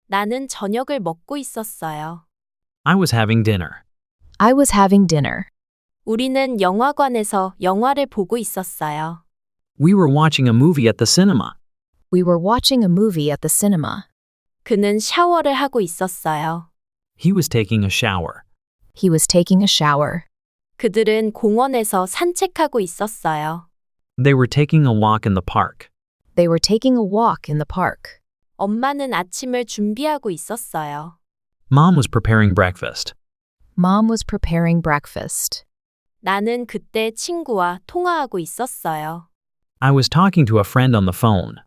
나는 저녁을 먹고 있었어요. I was having dinner. I was having dinner. 우리는 영화관에서 영화를 보고 있었어요. We were watching a movie at the cinema. We were watching a movie at the cinema. 그는 샤워를 하고 있었어요. He was taking a shower. He was taking a shower. 그들은 공원에서 산책하고 있었어요. They were taking a walk in the park. They were taking a walk in the park. 엄마는 아침을 준비하고 있었어요. Mom was preparing breakfast. Mom was preparing breakfast. 나는 그때 친구와 통화하고 있었어요. I was talking to a friend on the phone.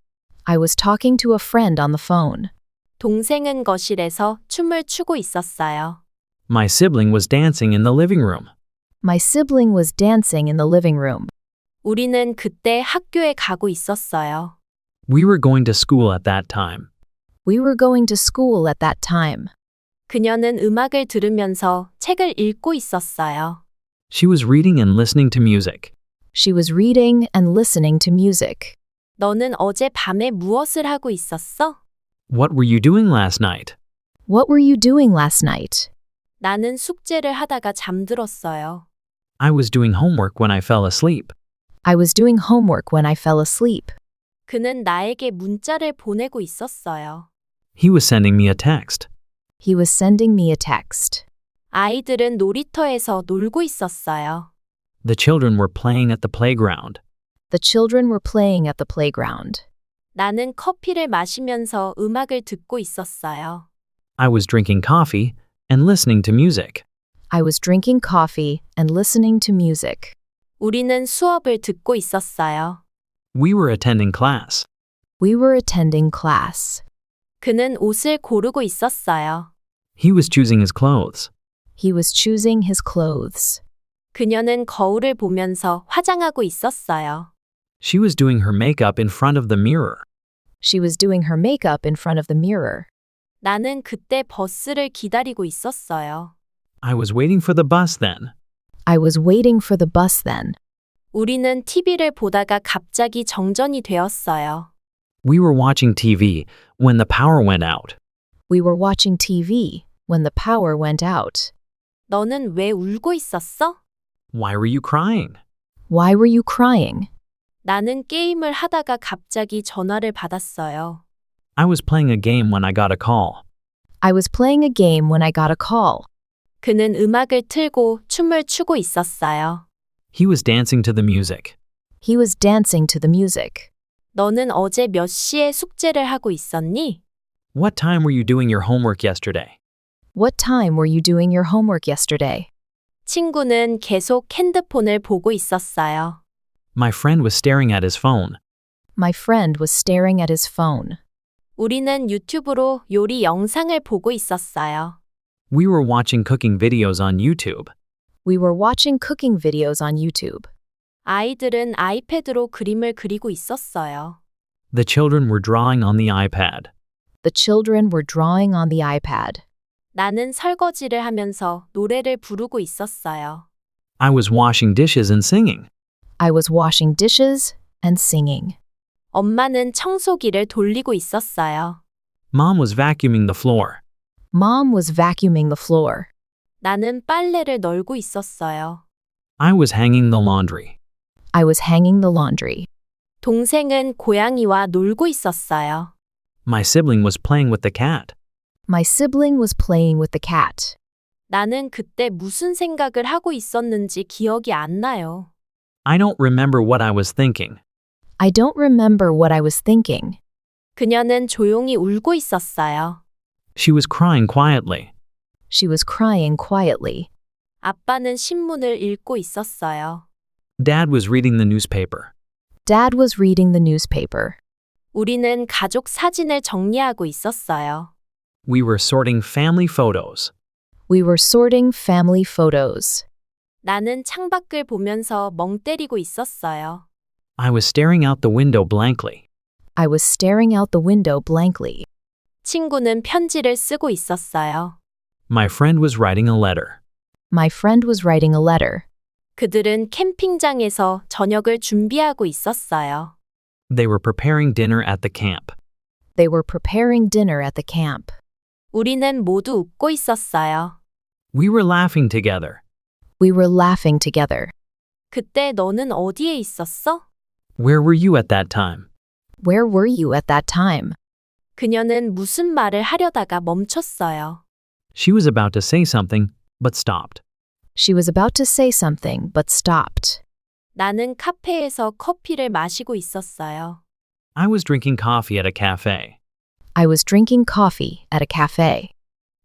I was talking to a friend on the phone. 동생은 거실에서 춤을 추고 있었어요. My sibling was dancing in the living room. My sibling was dancing in the living room. 우리는 그때 학교에 가고 있었어요. We were going to school at that time. We were going to school at that time. 그녀는 음악을 들으면서 책을 읽고 있었어요. She was reading and listening to music. She was reading and listening to music. 너는 어제 밤에 무엇을 하고 있었어? What were you doing last night? What were you doing last night? 나는 숙제를 하다가 잠들었어요. I was doing homework when I fell asleep. I was doing homework when I fell asleep. 그는 나에게 문자를 보내고 있었어요. He was sending me a text. He was sending me a text. 아이들은 놀이터에서 놀고 있었어요. The children were playing at the playground. The children were playing at the playground. 나는 커피를 마시면서 음악을 듣고 있었어요. I was drinking coffee and listening to music. I was drinking coffee and listening to music. 우리는 수업을 듣고 있었어요. We were attending class. We were attending class. 그는 옷을 고르고 있었어요. He was choosing his clothes. He was choosing his clothes. 그녀는 거울을 보면서 화장하고 있었어요. She was doing her makeup in front of the mirror. She was doing her makeup in front of the mirror. 나는 그때 버스를 기다리고 있었어요. I was waiting for the bus then. I was waiting for the bus then. 우리는 TV를 보다가 갑자기 정전이 되었어요. We were watching TV when the power went out. We were watching TV when the power went out. 너는 왜 울고 있었어? Why were you crying? Why were you crying? 나는 게임을 하다가 갑자기 전화를 받았어요. I was playing a game when I got a call. I was playing a game when I got a call. 그는 음악을 틀고 춤을 추고 있었어요. He was dancing to the music. He was dancing to the music. 너는 어제 몇 시에 숙제를 하고 있었니? What time were you doing your homework yesterday? What time were you doing your homework yesterday? 친구는 계속 핸드폰을 보고 있었어요. My friend was staring at his phone. My friend was staring at his phone. 우리는 유튜브로 요리 영상을 보고 있었어요. We were watching cooking videos on YouTube. We were watching cooking videos on YouTube. 아이들은 아이패드로 그림을 그리고 있었어요. The children were drawing on the iPad. The children were drawing on the iPad. 나는 설거지를 하면서 노래를 부르고 있었어요. I was washing dishes and singing. I was washing dishes and singing. 엄마는 청소기를 돌리고 있었어요. Mom was vacuuming the floor. Mom was vacuuming the floor. 나는 빨래를 널고 있었어요. I was hanging the laundry. I was hanging the laundry. 동생은 고양이와 놀고 있었어요. My sibling was playing with the cat. My sibling was playing with the cat. 나는 그때 무슨 생각을 하고 있었는지 기억이 안 나요. I don't remember what I was thinking. I don't remember what I was thinking. 그녀는 조용히 울고 있었어요. She was crying quietly. She was crying quietly. 아빠는 신문을 읽고 있었어요. Dad was reading the newspaper. Dad was reading the newspaper. 우리는 가족 사진을 정리하고 있었어요. We were sorting family photos. We were sorting family photos. 나는 창밖을 보면서 멍 때리고 있었어요. I was staring out the window blankly. I was staring out the window blankly. 친구는 편지를 쓰고 있었어요. My friend was writing a letter. My friend was writing a letter. 그들은 캠핑장에서 저녁을 준비하고 있었어요. They were preparing dinner at the camp. They were preparing dinner at the camp. 우리는 모두 웃고 있었어요. We were laughing together. We were laughing together. 그때 너는 어디에 있었어? Where were you at that time? Where were you at that time? 그녀는 무슨 말을 하려다가 멈췄어요. She was about to say something, but stopped. She was about to say something but stopped. 나는 카페에서 커피를 마시고 있었어요. I was drinking coffee at a cafe. I was drinking coffee at a cafe.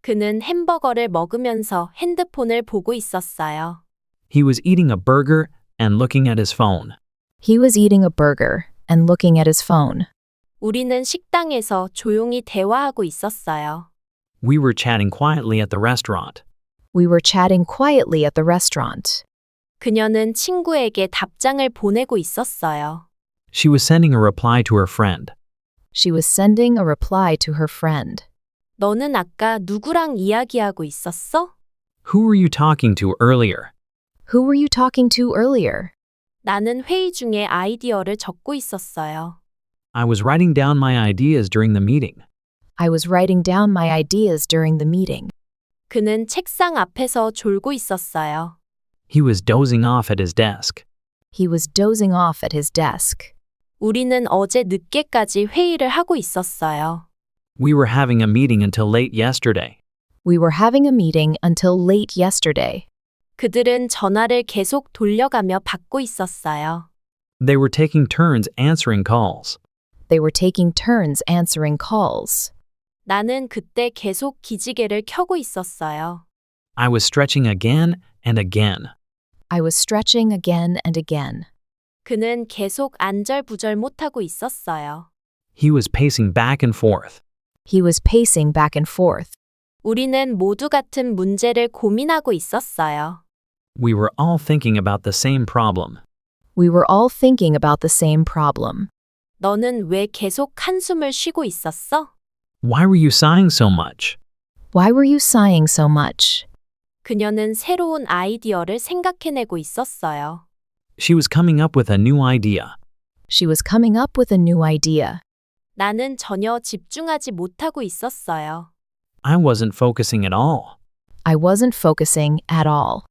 그는 햄버거를 먹으면서 핸드폰을 보고 있었어요. He was eating a burger and looking at his phone. He was eating a burger and looking at his phone. 우리는 식당에서 조용히 대화하고 있었어요. We were chatting quietly at the restaurant. We were chatting quietly at the restaurant. 그녀는 친구에게 답장을 보내고 있었어요. She was sending a reply to her friend. She was sending a reply to her friend. 너는 아까 누구랑 이야기하고 있었어? Who were you talking to earlier? Who were you talking to earlier? 나는 회의 중에 아이디어를 적고 있었어요. I was writing down my ideas during the meeting. I was writing down my ideas during the meeting. 그는 책상 앞에서 졸고 있었어요. He was dozing off at his desk. He was dozing off at his desk. 우리는 어제 늦게까지 회의를 하고 있었어요. We were having a meeting until late yesterday. We were having a meeting until late yesterday. 그들은 전화를 계속 돌려가며 받고 있었어요. They were taking turns answering calls. They were taking turns answering calls. 나는 그때 계속 기지개를 켜고 있었어요. I was stretching again and again. I was stretching again and again. 그는 계속 안절부절 못하고 있었어요. He was pacing back and forth. He was pacing back and forth. 우리는 모두 같은 문제를 고민하고 있었어요. We were all thinking about the same problem. We were all thinking about the same problem. 너는 왜 계속 한숨을 쉬고 있었어? Why were you sighing so much? Why were you sighing so much? 그녀는 새로운 아이디어를 생각해내고 있었어요. She was coming up with a new idea. She was coming up with a new idea. 나는 전혀 집중하지 못하고 있었어요. I wasn't focusing at all. I wasn't focusing at all.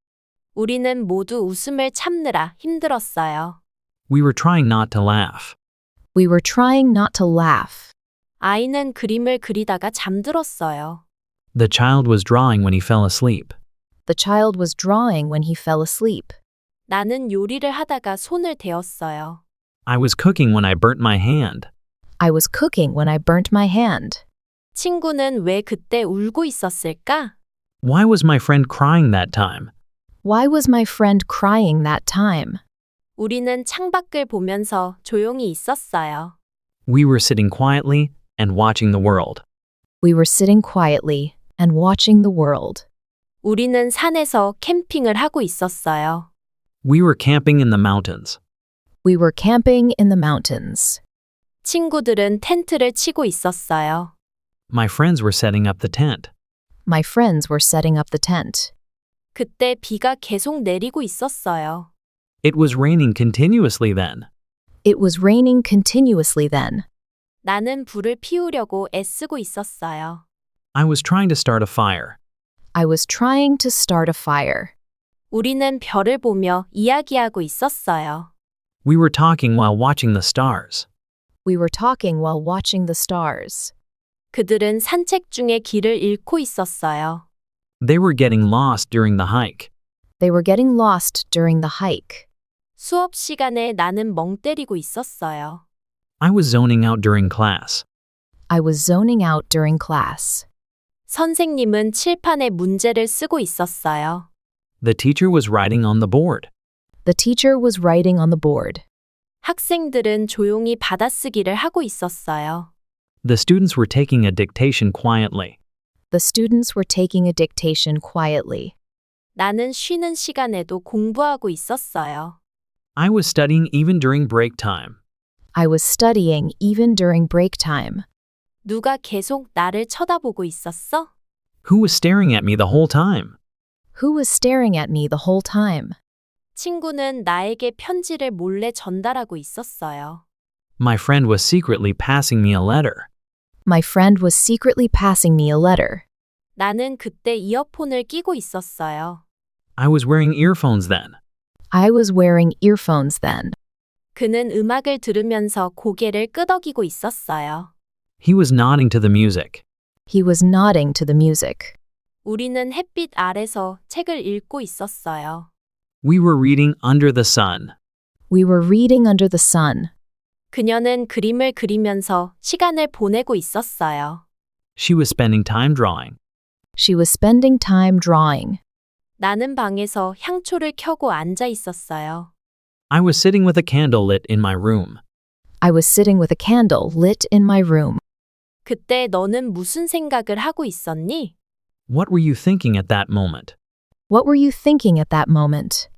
우리는 모두 웃음을 참느라 힘들었어요. We were trying not to laugh. We were trying not to laugh. 아이는 그림을 그리다가 잠들었어요. The child was drawing when he fell asleep. The child was drawing when he fell asleep. 나는 요리를 하다가 손을 대었어요. I was cooking when I burnt my hand. I was cooking when I burnt my hand. 친구는 왜 그때 울고 있었을까? Why was my friend crying that time? Why was my friend crying that time? 우리는 창밖을 보면서 조용히 있었어요. We were sitting quietly and watching the world. We were sitting quietly and watching the world. 우리는 산에서 캠핑을 하고 있었어요. We were camping in the mountains. We were camping in the mountains. 친구들은 텐트를 치고 있었어요. My friends were setting up the tent. My friends were setting up the tent. 그때 비가 계속 내리고 있었어요. It was raining continuously then. It was raining continuously then. 나는 불을 피우려고 애쓰고 있었어요. I was trying to start a fire. I was trying to start a fire. 우리는 별을 보며 이야기하고 있었어요. We were talking while watching the stars. We were talking while watching the stars. 그들은 산책 중에 길을 잃고 있었어요. They were getting lost during the hike. They were getting lost during the hike. 수업 시간에 나는 멍 때리고 있었어요. I was zoning out during class. I was zoning out during class. 선생님은 칠판에 문제를 쓰고 있었어요. The teacher was writing on the board. The teacher was writing on the board. 학생들은 조용히 받아쓰기를 하고 있었어요. The students were taking a dictation quietly. The students were taking a dictation quietly. 나는 쉬는 시간에도 공부하고 있었어요. I was studying even during break time. I was studying even during break time. 누가 계속 나를 쳐다보고 있었어? Who was staring at me the whole time? Who was staring at me the whole time? 친구는 나에게 편지를 몰래 전달하고 있었어요. My friend was secretly passing me a letter. My friend was secretly passing me a letter. 나는 그때 이어폰을 끼고 있었어요. I was wearing earphones then. I was wearing earphones then. 그는 음악을 들으면서 고개를 끄덕이고 있었어요. He was nodding to the music. He was nodding to the music. 우리는 햇빛 아래서 책을 읽고 있었어요. We were reading Under the Sun. We were reading under the sun. 그녀는 그림을 그리면서 시간을 보내고 있었어요. She was spending time drawing. She was spending time drawing. 나는 방에서 향초를 켜고 앉아 있었어요. I was sitting with a candle lit in my room. I was sitting with a candle lit in my room. 그때 너는 무슨 생각을 하고 있었니? What were you thinking at that moment? What were you thinking at that moment?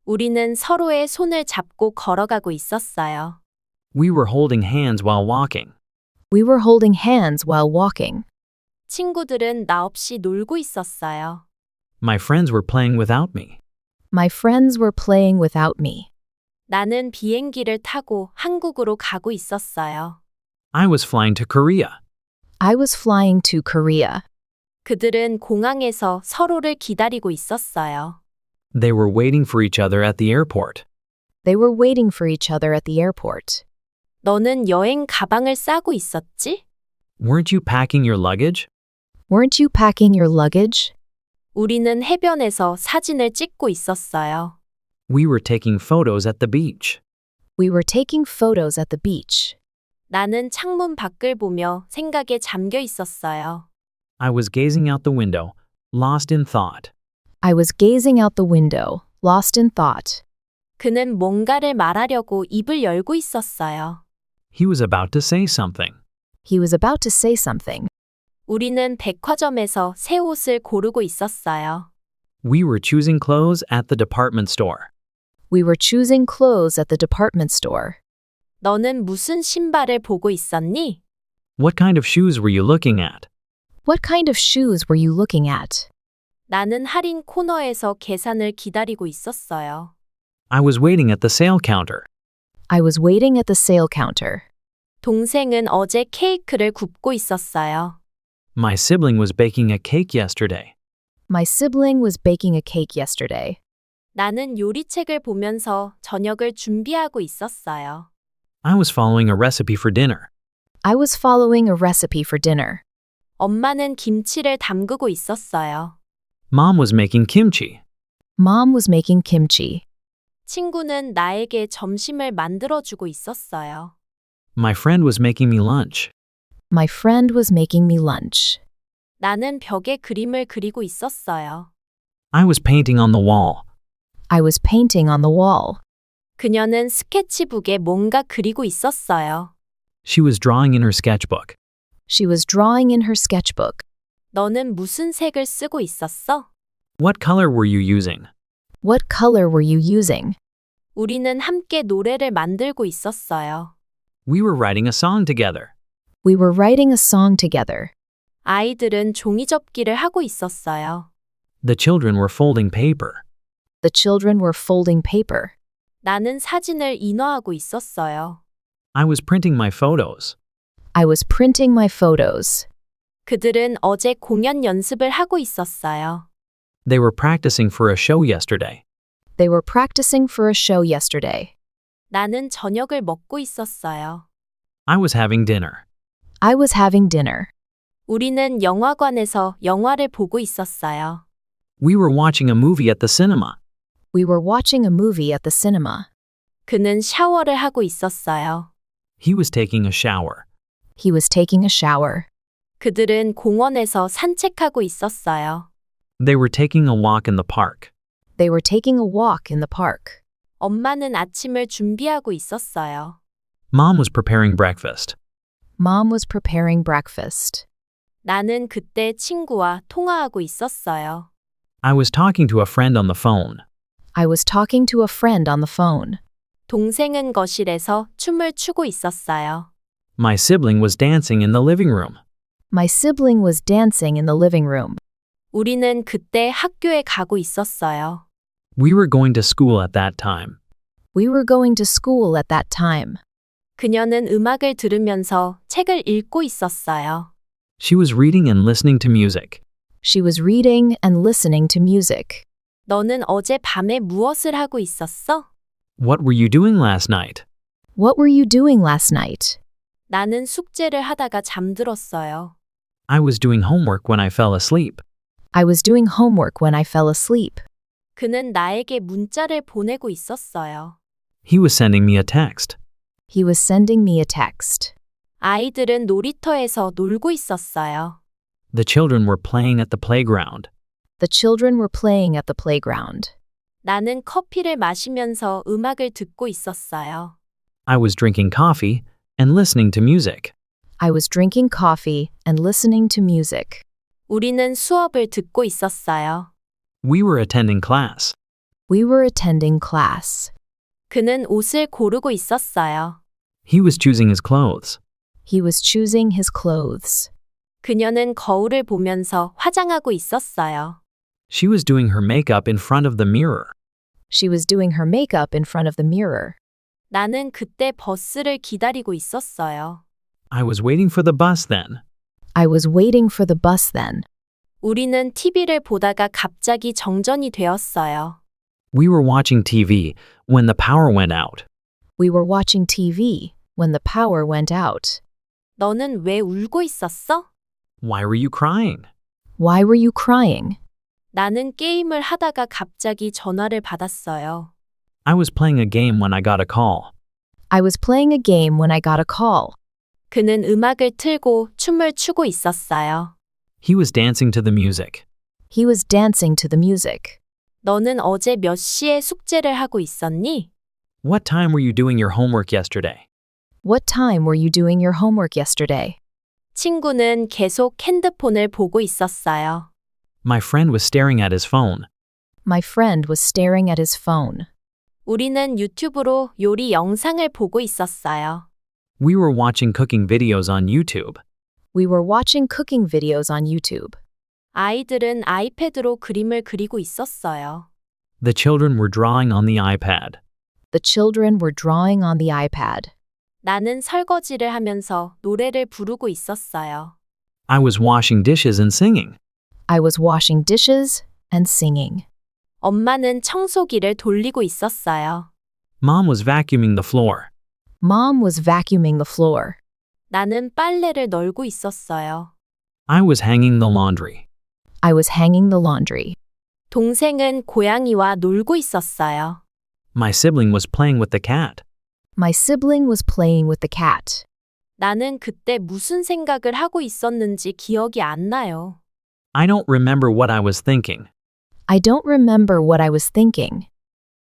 우리는 서로의 손을 잡고 걸어가고 있었어요. We were holding hands while walking. We were holding hands while walking. 친구들은 나 없이 놀고 있었어요. My friends were playing without me. My friends were playing without me. 나는 비행기를 타고 한국으로 가고 있었어요. I was flying to Korea. I was flying to Korea. 그들은 공항에서 서로를 기다리고 있었어요. They were waiting for each other at the airport. They were waiting for each other at the airport. 너는 여행 가방을 싸고 있었지? Weren't you packing your luggage? Weren't you packing your luggage? 우리는 해변에서 사진을 찍고 있었어요. We were taking photos at the beach. We were taking photos at the beach. 나는 창문 밖을 보며 생각에 잠겨 있었어요. I was gazing out the window, lost in thought. I was gazing out the window, lost in thought. 그는 뭔가를 말하려고 입을 열고 있었어요. He was about to say something. He was about to say something. 우리는 백화점에서 새 옷을 고르고 있었어요. We were choosing clothes at the department store. We were choosing clothes at the department store. 너는 무슨 신발을 보고 있었니? What kind of shoes were you looking at? What kind of shoes were you looking at? 나는 할인 코너에서 계산을 기다리고 있었어요. I was waiting at the sale counter. I was waiting at the sale counter. 동생은 어제 케이크를 굽고 있었어요. My sibling was baking a cake yesterday. My sibling was baking a cake yesterday. 나는 요리책을 보면서 저녁을 준비하고 있었어요. I was following a recipe for dinner. I was following a recipe for dinner. 엄마는 김치를 담그고 있었어요. Mom was making kimchi. Mom was making kimchi. 친구는 나에게 점심을 만들어주고 있었어요. My friend was making me lunch. My friend was making me lunch. 나는 벽에 그림을 그리고 있었어요. I was painting on the wall. I was painting on the wall. 그녀는 스케치북에 뭔가 그리고 있었어요. She was drawing in her sketchbook. She was drawing in her sketchbook. 너는 무슨 색을 쓰고 있었어? What color were you using? What color were you using? 우리는 함께 노래를 만들고 있었어요. We were writing a song together. We were writing a song together. 아이들은 종이접기를 하고 있었어요. The children were folding paper. The children were folding paper. 나는 사진을 인화하고 있었어요. I was printing my photos. I was printing my photos. 그들은 어제 공연 연습을 하고 있었어요. They were practicing for a show yesterday. They were practicing for a show yesterday. 나는 저녁을 먹고 있었어요. I was having dinner. I was having dinner. 우리는 영화관에서 영화를 보고 있었어요. We were watching a movie at the cinema. We were watching a movie at the cinema. 그는 샤워를 하고 있었어요. He was taking a shower. He was taking a shower. 그들은 공원에서 산책하고 있었어요. They were taking a walk in the park. They were taking a walk in the park. 엄마는 아침을 준비하고 있었어요. Mom was preparing breakfast. Mom was preparing breakfast. 나는 그때 친구와 통화하고 있었어요. I was talking to a friend on the phone. I was talking to a friend on the phone. 동생은 거실에서 춤을 추고 있었어요. My sibling was dancing in the living room. My sibling was dancing in the living room. 우리는 그때 학교에 가고 있었어요. We were going to school at that time. We were going to school at that time. 그녀는 음악을 들으면서 책을 읽고 있었어요. She was reading and listening to music. She was reading and listening to music. 너는 어제 밤에 무엇을 하고 있었어? What were you doing last night? What were you doing last night? 나는 숙제를 하다가 잠들었어요. I was doing homework when I fell asleep. I was doing homework when I fell asleep. 그는 나에게 문자를 보내고 있었어요. He was sending me a text. He was sending me a text. 아이들은 놀이터에서 놀고 있었어요. The children were playing at the playground. The children were playing at the playground. 나는 커피를 마시면서 음악을 듣고 있었어요. I was drinking coffee and listening to music. I was drinking coffee and listening to music. 우리는 수업을 듣고 있었어요. We were attending class. We were attending class. 그는 옷을 고르고 있었어요. He was choosing his clothes. He was choosing his clothes. 그녀는 거울을 보면서 화장하고 있었어요. She was doing her makeup in front of the mirror. She was doing her makeup in front of the mirror. 나는 그때 버스를 기다리고 있었어요. I was waiting for the bus then. I was waiting for the bus then. 우리는 TV를 보다가 갑자기 정전이 되었어요. We were watching TV when the power went out. We were watching TV when the power went out. 너는 왜 울고 있었어? Why were you crying? Why were you crying? 나는 게임을 하다가 갑자기 전화를 받았어요. I was playing a game when I got a call. I was playing a game when I got a call. 그는 음악을 틀고 춤을 추고 있었어요. He was dancing to the music. He was dancing to the music. 너는 어제 몇 시에 숙제를 하고 있었니? What time were you doing your homework yesterday? What time were you doing your homework yesterday? 친구는 계속 핸드폰을 보고 있었어요. My friend was staring at his phone. My friend was staring at his phone. 우리는 유튜브로 요리 영상을 보고 있었어요. We were watching cooking videos on YouTube. We were watching cooking videos on YouTube. 아이들은 아이패드로 그림을 그리고 있었어요. The children were drawing on the iPad. The children were drawing on the iPad. 나는 설거지를 하면서 노래를 부르고 있었어요. I was washing dishes and singing. I was washing dishes and singing. 엄마는 청소기를 돌리고 있었어요. Mom was vacuuming the floor. Mom was vacuuming the floor. 나는 빨래를 널고 있었어요. I was hanging the laundry. I was hanging the laundry. 동생은 고양이와 놀고 있었어요. My sibling was playing with the cat. My sibling was playing with the cat. 나는 그때 무슨 생각을 하고 있었는지 기억이 안 나요. I don't remember what I was thinking. I don't remember what I was thinking.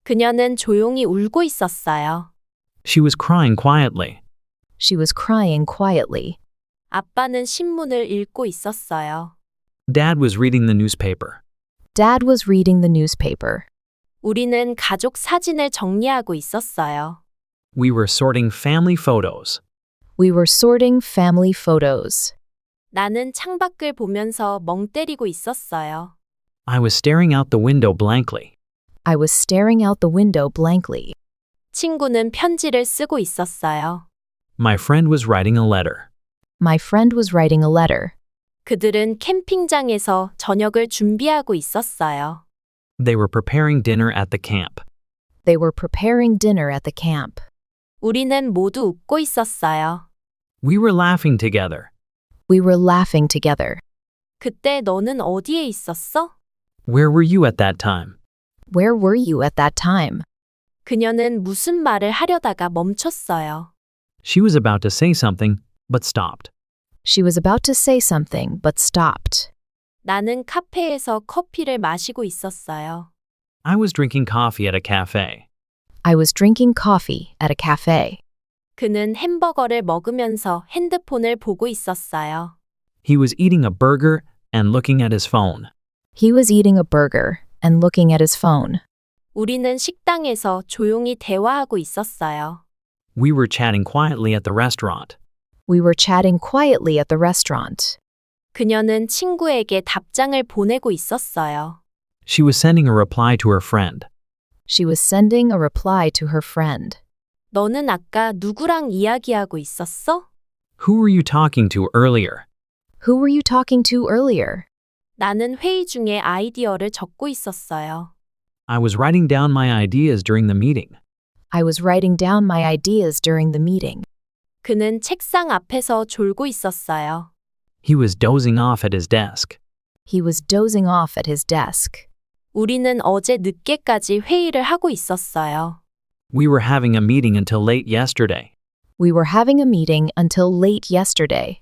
그녀는 조용히 울고 있었어요. She was crying quietly. She was crying quietly. 아빠는 신문을 읽고 있었어요. Dad was reading the newspaper. Dad was reading the newspaper. 우리는 가족 사진을 정리하고 있었어요. We were sorting family photos. We were sorting family photos. 나는 창밖을 보면서 멍 때리고 있었어요. I was staring out the window blankly. I was staring out the window blankly. 친구는 편지를 쓰고 있었어요. My friend was writing a letter. My friend was writing a letter. 그들은 캠핑장에서 저녁을 준비하고 있었어요. They were preparing dinner at the camp. They were preparing dinner at the camp. 우리는 모두 웃고 있었어요. We were laughing together. We were laughing together. 그때 너는 어디에 있었어? Where were you at that time? Where were you at that time? 그녀는 무슨 말을 하려다가 멈췄어요. She was about to say something, but stopped. She was about to say something but stopped. 나는 카페에서 커피를 마시고 있었어요. I was drinking coffee at a cafe. I was drinking coffee at a cafe. 그는 햄버거를 먹으면서 핸드폰을 보고 있었어요. He was eating a burger and looking at his phone. He was eating a burger and looking at his phone. 우리는 식당에서 조용히 대화하고 있었어요. We were chatting quietly at the restaurant. We were chatting quietly at the restaurant. 그녀는 친구에게 답장을 보내고 있었어요. She was sending a reply to her friend. She was sending a reply to her friend. 너는 아까 누구랑 이야기하고 있었어? Who were you talking to earlier? Who were you talking to earlier? 나는 회의 중에 아이디어를 적고 있었어요. I was writing down my ideas during the meeting. I was writing down my ideas during the meeting. 그는 책상 앞에서 졸고 있었어요. He was dozing off at his desk. He was dozing off at his desk. 우리는 어제 늦게까지 회의를 하고 있었어요. We were having a meeting until late yesterday. We were having a meeting until late yesterday.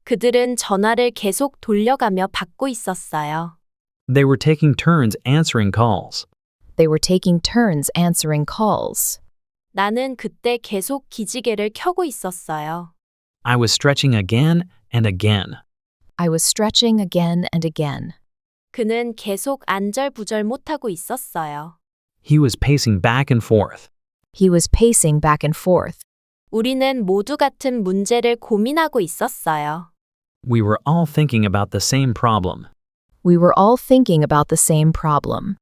그들은 전화를 계속 돌려가며 받고 있었어요. They were taking turns answering calls. They were taking turns answering calls. 나는 그때 계속 기지개를 켜고 있었어요. I was stretching again and again. I was stretching again and again. 그는 계속 안절부절 못하고 있었어요. He was pacing back and forth. He was pacing back and forth. 우리는 모두 같은 문제를 고민하고 있었어요. We were all thinking about the same problem. We were all thinking about the same problem.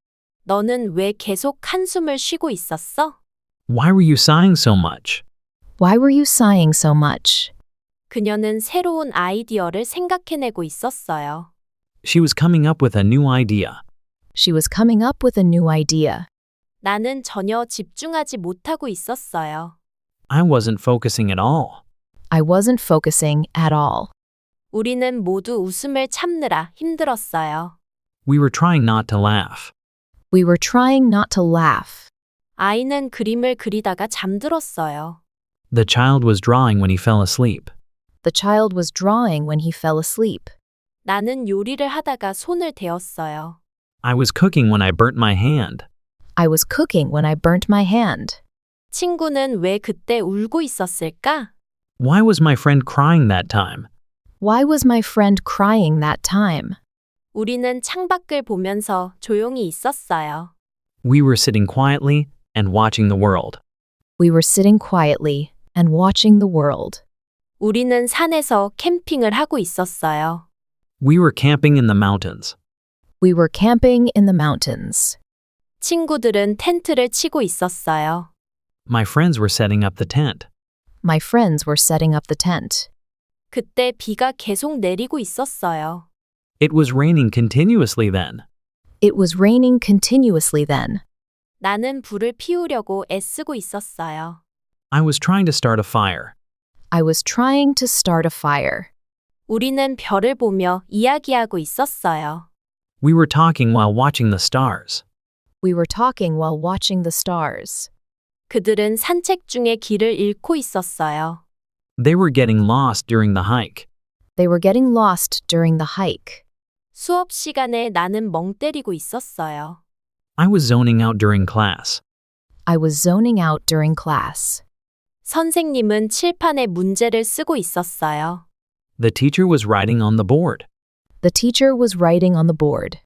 너는 왜 계속 한숨을 쉬고 있었어? Why were you sighing so much? Why were you sighing so much? 그녀는 새로운 아이디어를 생각해내고 있었어요. She was coming up with a new idea. She was coming up with a new idea. 나는 전혀 집중하지 못하고 있었어요. I wasn't focusing at all. I wasn't focusing at all. 우리는 모두 웃음을 참느라 힘들었어요. We were trying not to laugh. We were trying not to laugh. 아이는 그림을 그리다가 잠들었어요. The child was drawing when he fell asleep. The child was drawing when he fell asleep. 나는 요리를 하다가 손을 대었어요. I was cooking when I burnt my hand. I was cooking when I burnt my hand. 친구는 왜 그때 울고 있었을까? Why was my friend crying that time? Why was my friend crying that time? 우리는 창밖을 보면서 조용히 있었어요. We were sitting quietly and watching the world. We were sitting quietly and watching the world. 우리는 산에서 캠핑을 하고 있었어요. We were camping in the mountains. We were camping in the mountains. 친구들은 텐트를 치고 있었어요. My friends were setting up the tent. My friends were setting up the tent. 그때 비가 계속 내리고 있었어요. It was raining continuously then. It was raining continuously then. 나는 불을 피우려고 애쓰고 있었어요. I was trying to start a fire. I was trying to start a fire. 우리는 별을 보며 이야기하고 있었어요. We were talking while watching the stars. We were talking while watching the stars. 그들은 산책 중에 길을 잃고 있었어요. They were getting lost during the hike. They were getting lost during the hike. 수업 시간에 나는 멍 때리고 있었어요. I was zoning out during class. I was zoning out during class. 선생님은 칠판에 문제를 쓰고 있었어요. The teacher was writing on the board. The teacher was writing on the board.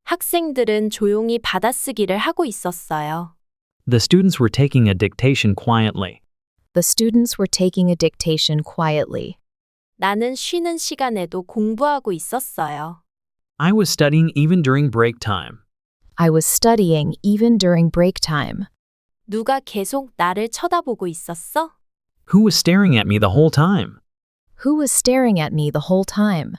학생들은 조용히 받아쓰기를 하고 있었어요. The students were taking a dictation quietly. The students were taking a dictation quietly. 나는 쉬는 시간에도 공부하고 있었어요. I was studying even during break time. I was studying even during break time. 누가 계속 나를 쳐다보고 있었어? Who was staring at me the whole time? Who was staring at me the whole time?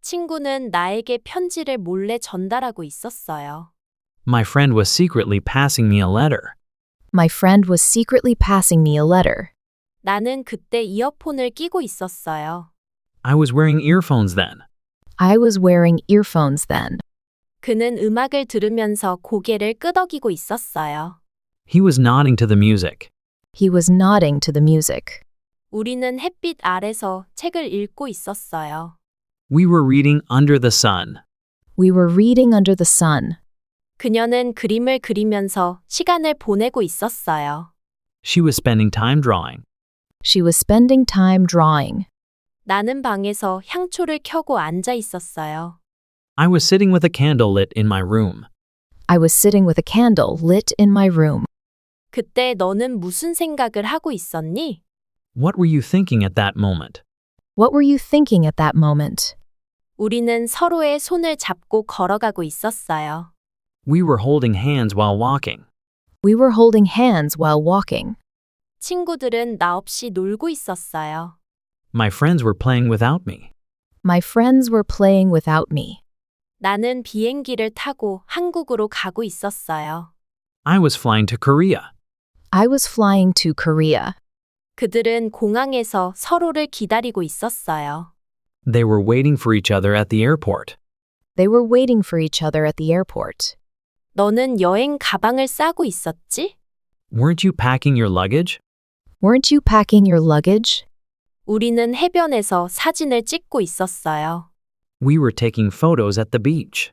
친구는 나에게 편지를 몰래 전달하고 있었어요. My friend was secretly passing me a letter. My friend was secretly passing me a letter. 나는 그때 이어폰을 끼고 있었어요. I was wearing earphones then. I was wearing earphones then. 그는 음악을 들으면서 고개를 끄덕이고 있었어요. He was nodding to the music. He was nodding to the music. 우리는 햇빛 아래서 책을 읽고 있었어요. We were reading Under the Sun. We were reading under the sun. 그녀는 그림을 그리면서 시간을 보내고 있었어요. She was spending time drawing. She was spending time drawing. 나는 방에서 향초를 켜고 앉아 있었어요. I was sitting with a candle lit in my room. I was sitting with a candle lit in my room. 그때 너는 무슨 생각을 하고 있었니? What were you thinking at that moment? What were you thinking at that moment? 우리는 서로의 손을 잡고 걸어가고 있었어요. We were holding hands while walking. We were holding hands while walking. 친구들은 나 없이 놀고 있었어요. My friends were playing without me. My friends were playing without me. 나는 비행기를 타고 한국으로 가고 있었어요. I was flying to Korea. I was flying to Korea. 그들은 공항에서 서로를 기다리고 있었어요. They were waiting for each other at the airport. They were waiting for each other at the airport. 너는 여행 가방을 싸고 있었지? Weren't you packing your luggage? Weren't you packing your luggage? 우리는 해변에서 사진을 찍고 있었어요. We were taking photos at the beach.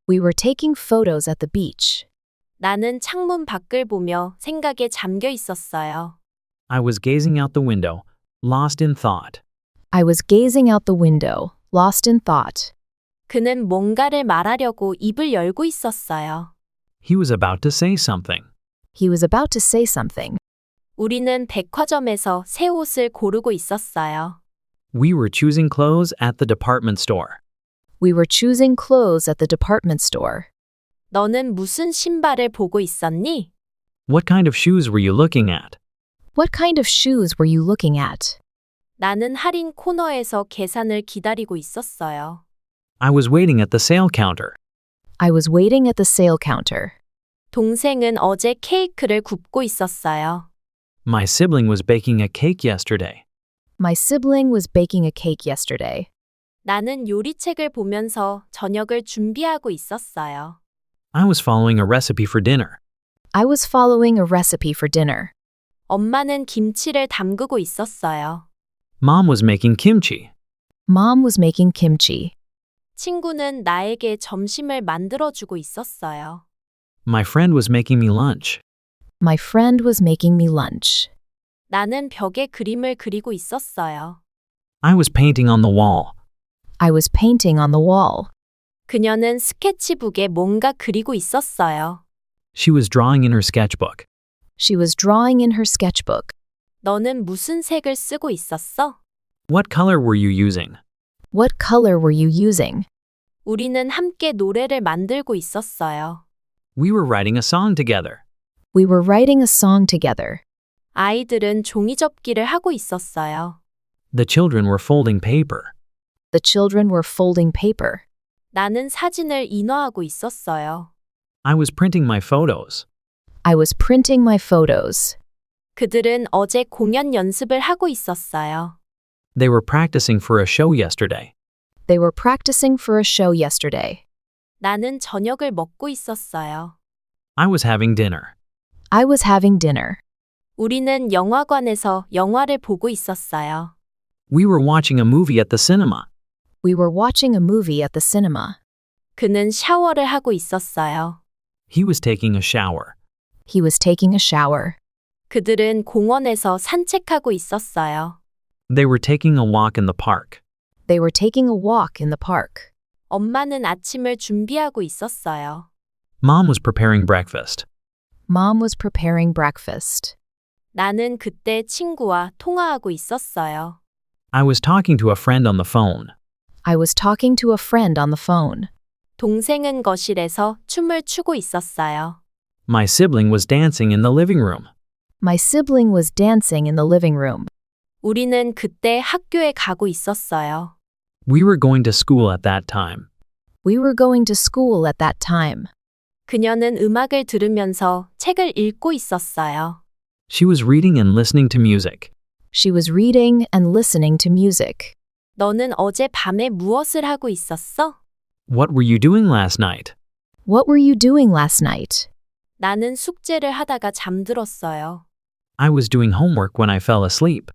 We were taking photos at the beach. 나는 창문 밖을 보며 생각에 잠겨 있었어요. I was gazing out the window, lost in thought. I was gazing out the window, lost in thought. 그는 뭔가를 말하려고 입을 열고 있었어요. He was about to say something. He was about to say something. 우리는 백화점에서 새 옷을 고르고 있었어요. We were choosing clothes at the department store. We were choosing clothes at the department store. 너는 무슨 신발을 보고 있었니? What kind of shoes were you looking at? What kind of shoes were you looking at? 나는 할인 코너에서 계산을 기다리고 있었어요. I was waiting at the sale counter. I was waiting at the sale counter. 동생은 어제 케이크를 굽고 있었어요. My sibling was baking a cake yesterday. My sibling was baking a cake yesterday. 나는 요리책을 보면서 저녁을 준비하고 있었어요. I was following a recipe for dinner. I was following a recipe for dinner. 엄마는 김치를 담그고 있었어요. Mom was making kimchi. Mom was making kimchi. 친구는 나에게 점심을 만들어주고 있었어요. My friend was making me lunch. My friend was making me lunch. 나는 벽에 그림을 그리고 있었어요. I was painting on the wall. I was painting on the wall. 그녀는 스케치북에 뭔가 그리고 있었어요. She was drawing in her sketchbook. She was drawing in her sketchbook. 너는 무슨 색을 쓰고 있었어? What color were you using? What color were you using? 우리는 함께 노래를 만들고 있었어요. We were writing a song together. We were writing a song together. 아이들은 종이접기를 하고 있었어요. The children were folding paper. The children were folding paper. 나는 사진을 인화하고 있었어요. I was printing my photos. I was printing my photos. 그들은 어제 공연 연습을 하고 있었어요. They were practicing for a show yesterday. They were practicing for a show yesterday. 나는 저녁을 먹고 있었어요. I was having dinner. I was having dinner. 우리는 영화관에서 영화를 보고 있었어요. We were watching a movie at the cinema. We were watching a movie at the cinema. 그는 샤워를 하고 있었어요. He was taking a shower. He was taking a shower. 그들은 공원에서 산책하고 있었어요. They were taking a walk in the park. They were taking a walk in the park. 엄마는 아침을 준비하고 있었어요. Mom was preparing breakfast. Mom was preparing breakfast. 나는 그때 친구와 통화하고 있었어요. I was talking to a friend on the phone. I was talking to a friend on the phone. 동생은 거실에서 춤을 추고 있었어요. My sibling was dancing in the living room. My sibling was dancing in the living room. 우리는 그때 학교에 가고 있었어요. We were going to school at that time. We were going to school at that time. 그녀는 음악을 들으면서 책을 읽고 있었어요. She was reading and listening to music. She was reading and listening to music. 너는 어제 밤에 무엇을 하고 있었어? What were you doing last night? What were you doing last night? 나는 숙제를 하다가 잠들었어요. I was doing homework when I fell asleep.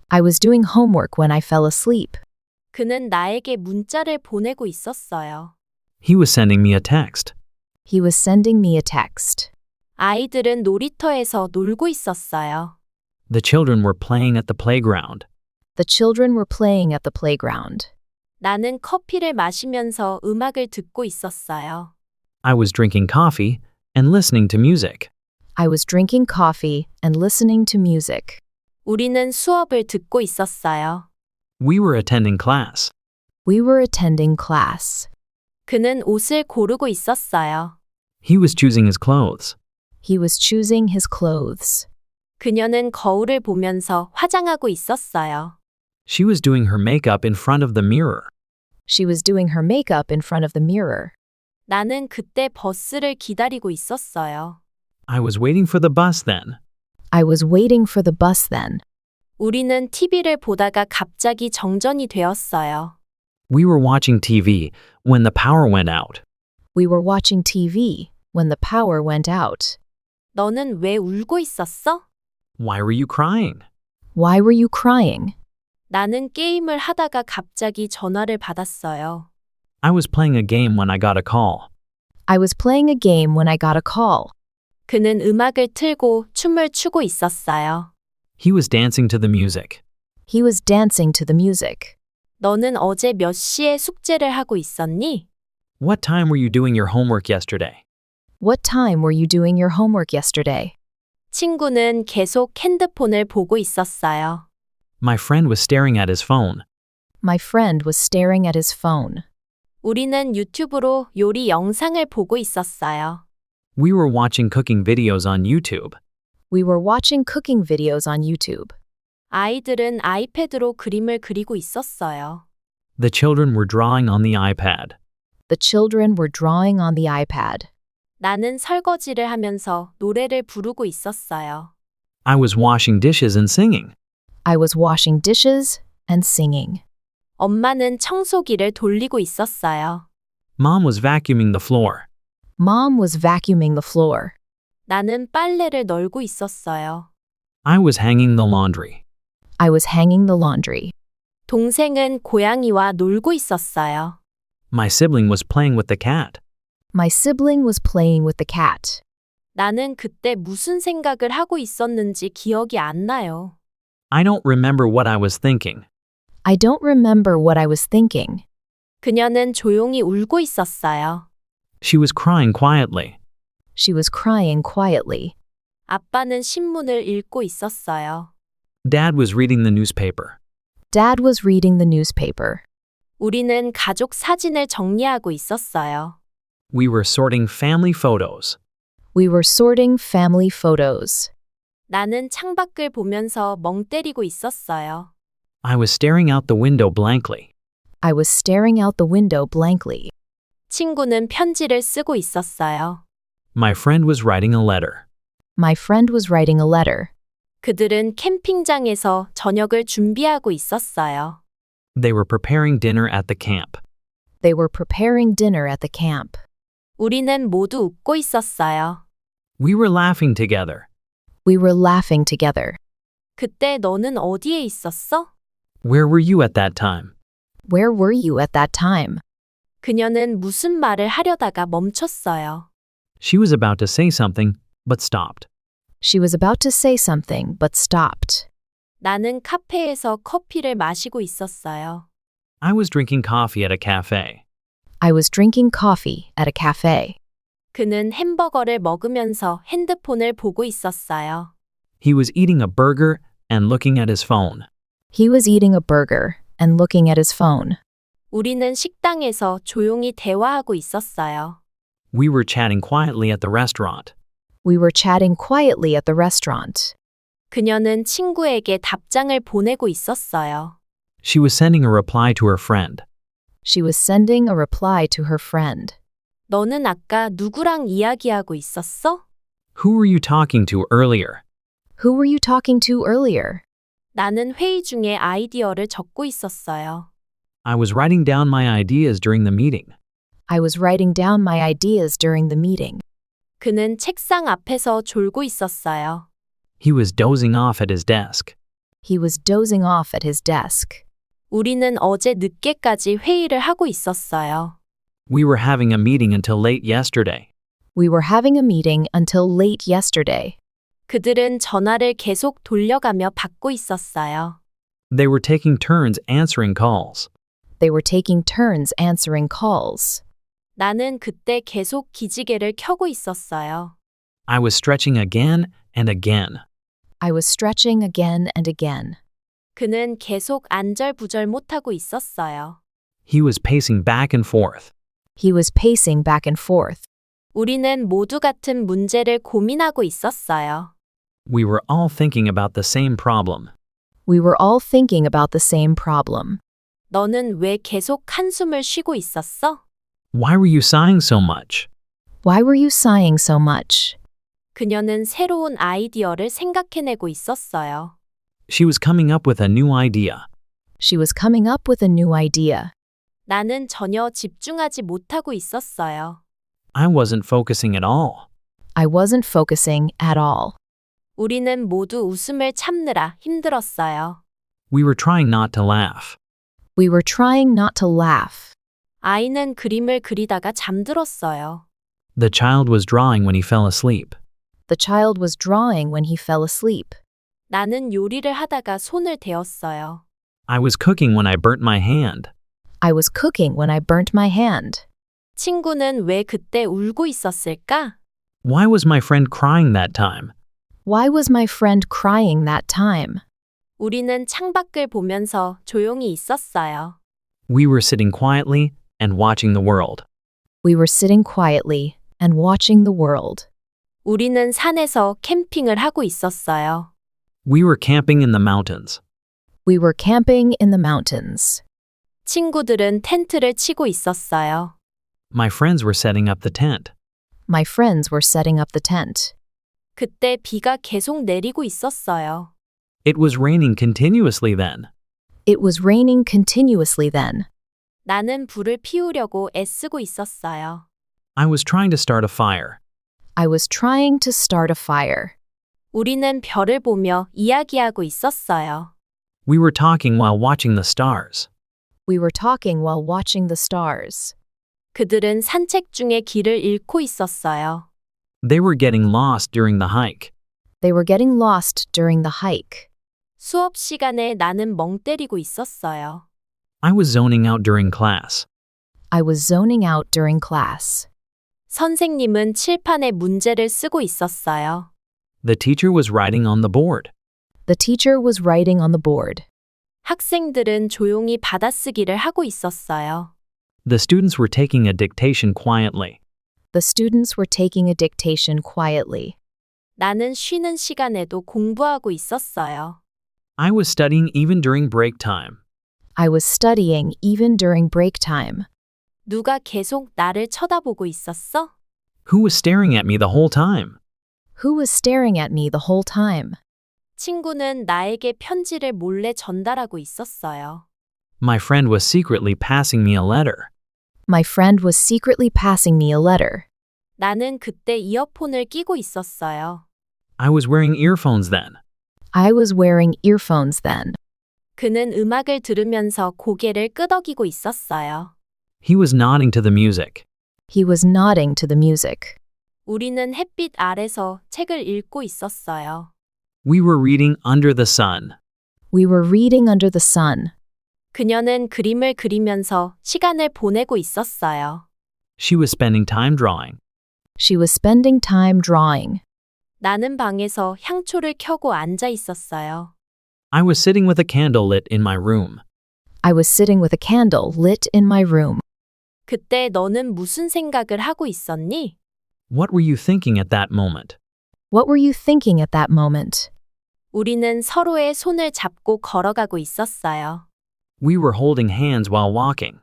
I was doing homework when I fell asleep. 그는 나에게 문자를 보내고 있었어요. He was sending me a text. He was sending me a text. 아이들은 놀이터에서 놀고 있었어요. The children were playing at the playground. The children were playing at the playground. 나는 커피를 마시면서 음악을 듣고 있었어요. I was drinking coffee and listening to music. I was drinking coffee and listening to music. 우리는 수업을 듣고 있었어요. We were attending class. We were attending class. 그는 옷을 고르고 있었어요. He was choosing his clothes. He was choosing his clothes. 그녀는 거울을 보면서 화장하고 있었어요. She was doing her makeup in front of the mirror. She was doing her makeup in front of the mirror. 나는 그때 버스를 기다리고 있었어요. I was waiting for the bus then. I was waiting for the bus then. 우리는 TV를 보다가 갑자기 정전이 되었어요. We were watching TV when the power went out. We were watching TV when the power went out. 너는 왜 울고 있었어? Why were you crying? Why were you crying? 나는 게임을 하다가 갑자기 전화를 받았어요. I was playing a game when I got a call. I was playing a game when I got a call. 그는 음악을 틀고 춤을 추고 있었어요. He was dancing to the music. He was dancing to the music. 너는 어제 몇 시에 숙제를 하고 있었니? What time were you doing your homework yesterday? What time were you doing your homework yesterday? 친구는 계속 핸드폰을 보고 있었어요. My friend was staring at his phone. My friend was staring at his phone. 우리는 유튜브로 요리 영상을 보고 있었어요. We were watching cooking videos on YouTube. We were watching cooking videos on YouTube. 아이들은 아이패드로 그림을 그리고 있었어요. The children were drawing on the iPad. The children were drawing on the iPad. 나는 설거지를 하면서 노래를 부르고 있었어요. I was washing dishes and singing. I was washing dishes and singing. 엄마는 청소기를 돌리고 있었어요. Mom was vacuuming the floor. Mom was vacuuming the floor. 나는 빨래를 널고 있었어요. I was hanging the laundry. I was hanging the laundry. 동생은 고양이와 놀고 있었어요. My sibling was playing with the cat. My sibling was playing with the cat. 나는 그때 무슨 생각을 하고 있었는지 기억이 안 나요. I don't remember what I was thinking. I don't remember what I was thinking. 그녀는 조용히 울고 있었어요. She was crying quietly. She was crying quietly. 아빠는 신문을 읽고 있었어요. Dad was reading the newspaper. Dad was reading the newspaper. 우리는 가족 사진을 정리하고 있었어요. We were sorting family photos. We were sorting family photos. 나는 창밖을 보면서 멍 때리고 있었어요. I was staring out the window blankly. I was staring out the window blankly. 친구는 편지를 쓰고 있었어요. My friend was writing a letter. My friend was writing a letter. 그들은 캠핑장에서 저녁을 준비하고 있었어요. They were preparing dinner at the camp. They were preparing dinner at the camp. 우리는 모두 웃고 있었어요. We were laughing together. We were laughing together. 그때 너는 어디에 있었어? Where were you at that time? Where were you at that time? 그녀는 무슨 말을 하려다가 멈췄어요. She was about to say something, but stopped. She was about to say something but stopped. 나는 카페에서 커피를 마시고 있었어요. I was drinking coffee at a cafe. I was drinking coffee at a cafe. 그는 햄버거를 먹으면서 핸드폰을 보고 있었어요. He was eating a burger and looking at his phone. He was eating a burger and looking at his phone. 우리는 식당에서 조용히 대화하고 있었어요. We were chatting quietly at the restaurant. We were chatting quietly at the restaurant. 그녀는 친구에게 답장을 보내고 있었어요. She was sending a reply to her friend. She was sending a reply to her friend. 너는 아까 누구랑 이야기하고 있었어? Who were you talking to earlier? Who were you talking to earlier? 나는 회의 중에 아이디어를 적고 있었어요. I was writing down my ideas during the meeting. I was writing down my ideas during the meeting. 그는 책상 앞에서 졸고 있었어요. He was dozing off at his desk. He was dozing off at his desk. 우리는 어제 늦게까지 회의를 하고 있었어요. We were having a meeting until late yesterday. We were having a meeting until late yesterday. 그들은 전화를 계속 돌려가며 받고 있었어요. They were taking turns answering calls. They were taking turns answering calls. 나는 그때 계속 기지개를 켜고 있었어요. I was stretching again and again. I was stretching again and again. 그는 계속 안절부절 못하고 있었어요. He was pacing back and forth. He was pacing back and forth. 우리는 모두 같은 문제를 고민하고 있었어요. We were all thinking about the same problem. We were all thinking about the same problem. 너는 왜 계속 한숨을 쉬고 있었어? Why were you sighing so much? Why were you sighing so much? 그녀는 새로운 아이디어를 생각해내고 있었어요. She was coming up with a new idea. She was coming up with a new idea. 나는 전혀 집중하지 못하고 있었어요. I wasn't focusing at all. I wasn't focusing at all. 우리는 모두 웃음을 참느라 힘들었어요. We were trying not to laugh. We were trying not to laugh. 아이는 그림을 그리다가 잠들었어요. The child was drawing when he fell asleep. The child was drawing when he fell asleep. 나는 요리를 하다가 손을 대었어요. I was cooking when I burnt my hand. I was cooking when I burnt my hand. 친구는 왜 그때 울고 있었을까? Why was my friend crying that time? Why was my friend crying that time? 우리는 창밖을 보면서 조용히 있었어요. We were sitting quietly and watching the world. We were sitting quietly and watching the world. 우리는 산에서 캠핑을 하고 있었어요. We were camping in the mountains. We were camping in the mountains. 친구들은 텐트를 치고 있었어요. My friends were setting up the tent. My friends were setting up the tent. 그때 비가 계속 내리고 있었어요. It was raining continuously then. It was raining continuously then. 나는 불을 피우려고 애쓰고 있었어요. I was trying to start a fire. I was trying to start a fire. 우리는 별을 보며 이야기하고 있었어요. We were talking while watching the stars. We were talking while watching the stars. 그들은 산책 중에 길을 잃고 있었어요. They were getting lost during the hike. They were getting lost during the hike. 수업 시간에 나는 멍 때리고 있었어요. I was zoning out during class. I was zoning out during class. 선생님은 칠판에 문제를 쓰고 있었어요. The teacher was writing on the board. The teacher was writing on the board. 학생들은 조용히 받아쓰기를 하고 있었어요. The students were taking a dictation quietly. The students were taking a dictation quietly. 나는 쉬는 시간에도 공부하고 있었어요. I was studying even during break time. I was studying even during break time. 누가 계속 나를 쳐다보고 있었어? Who was staring at me the whole time? Who was staring at me the whole time? 친구는 나에게 편지를 몰래 전달하고 있었어요. My friend was secretly passing me a letter. My friend was secretly passing me a letter. 나는 그때 이어폰을 끼고 있었어요. I was wearing earphones then. I was wearing earphones then. 그는 음악을 들으면서 고개를 끄덕이고 있었어요. He was nodding to the music. He was nodding to the music. 우리는 햇빛 아래서 책을 읽고 있었어요. We were reading under the sun. We were reading under the sun. 그녀는 그림을 그리면서 시간을 보내고 있었어요. She was spending time drawing. She was spending time drawing. 나는 방에서 향초를 켜고 앉아 있었어요. I was sitting with a candle lit in my room. I was sitting with a candle lit in my room. 그때 너는 무슨 생각을 하고 있었니? What were you thinking at that moment? What were you thinking at that moment? 우리는 서로의 손을 잡고 걸어가고 있었어요. We were holding hands while walking.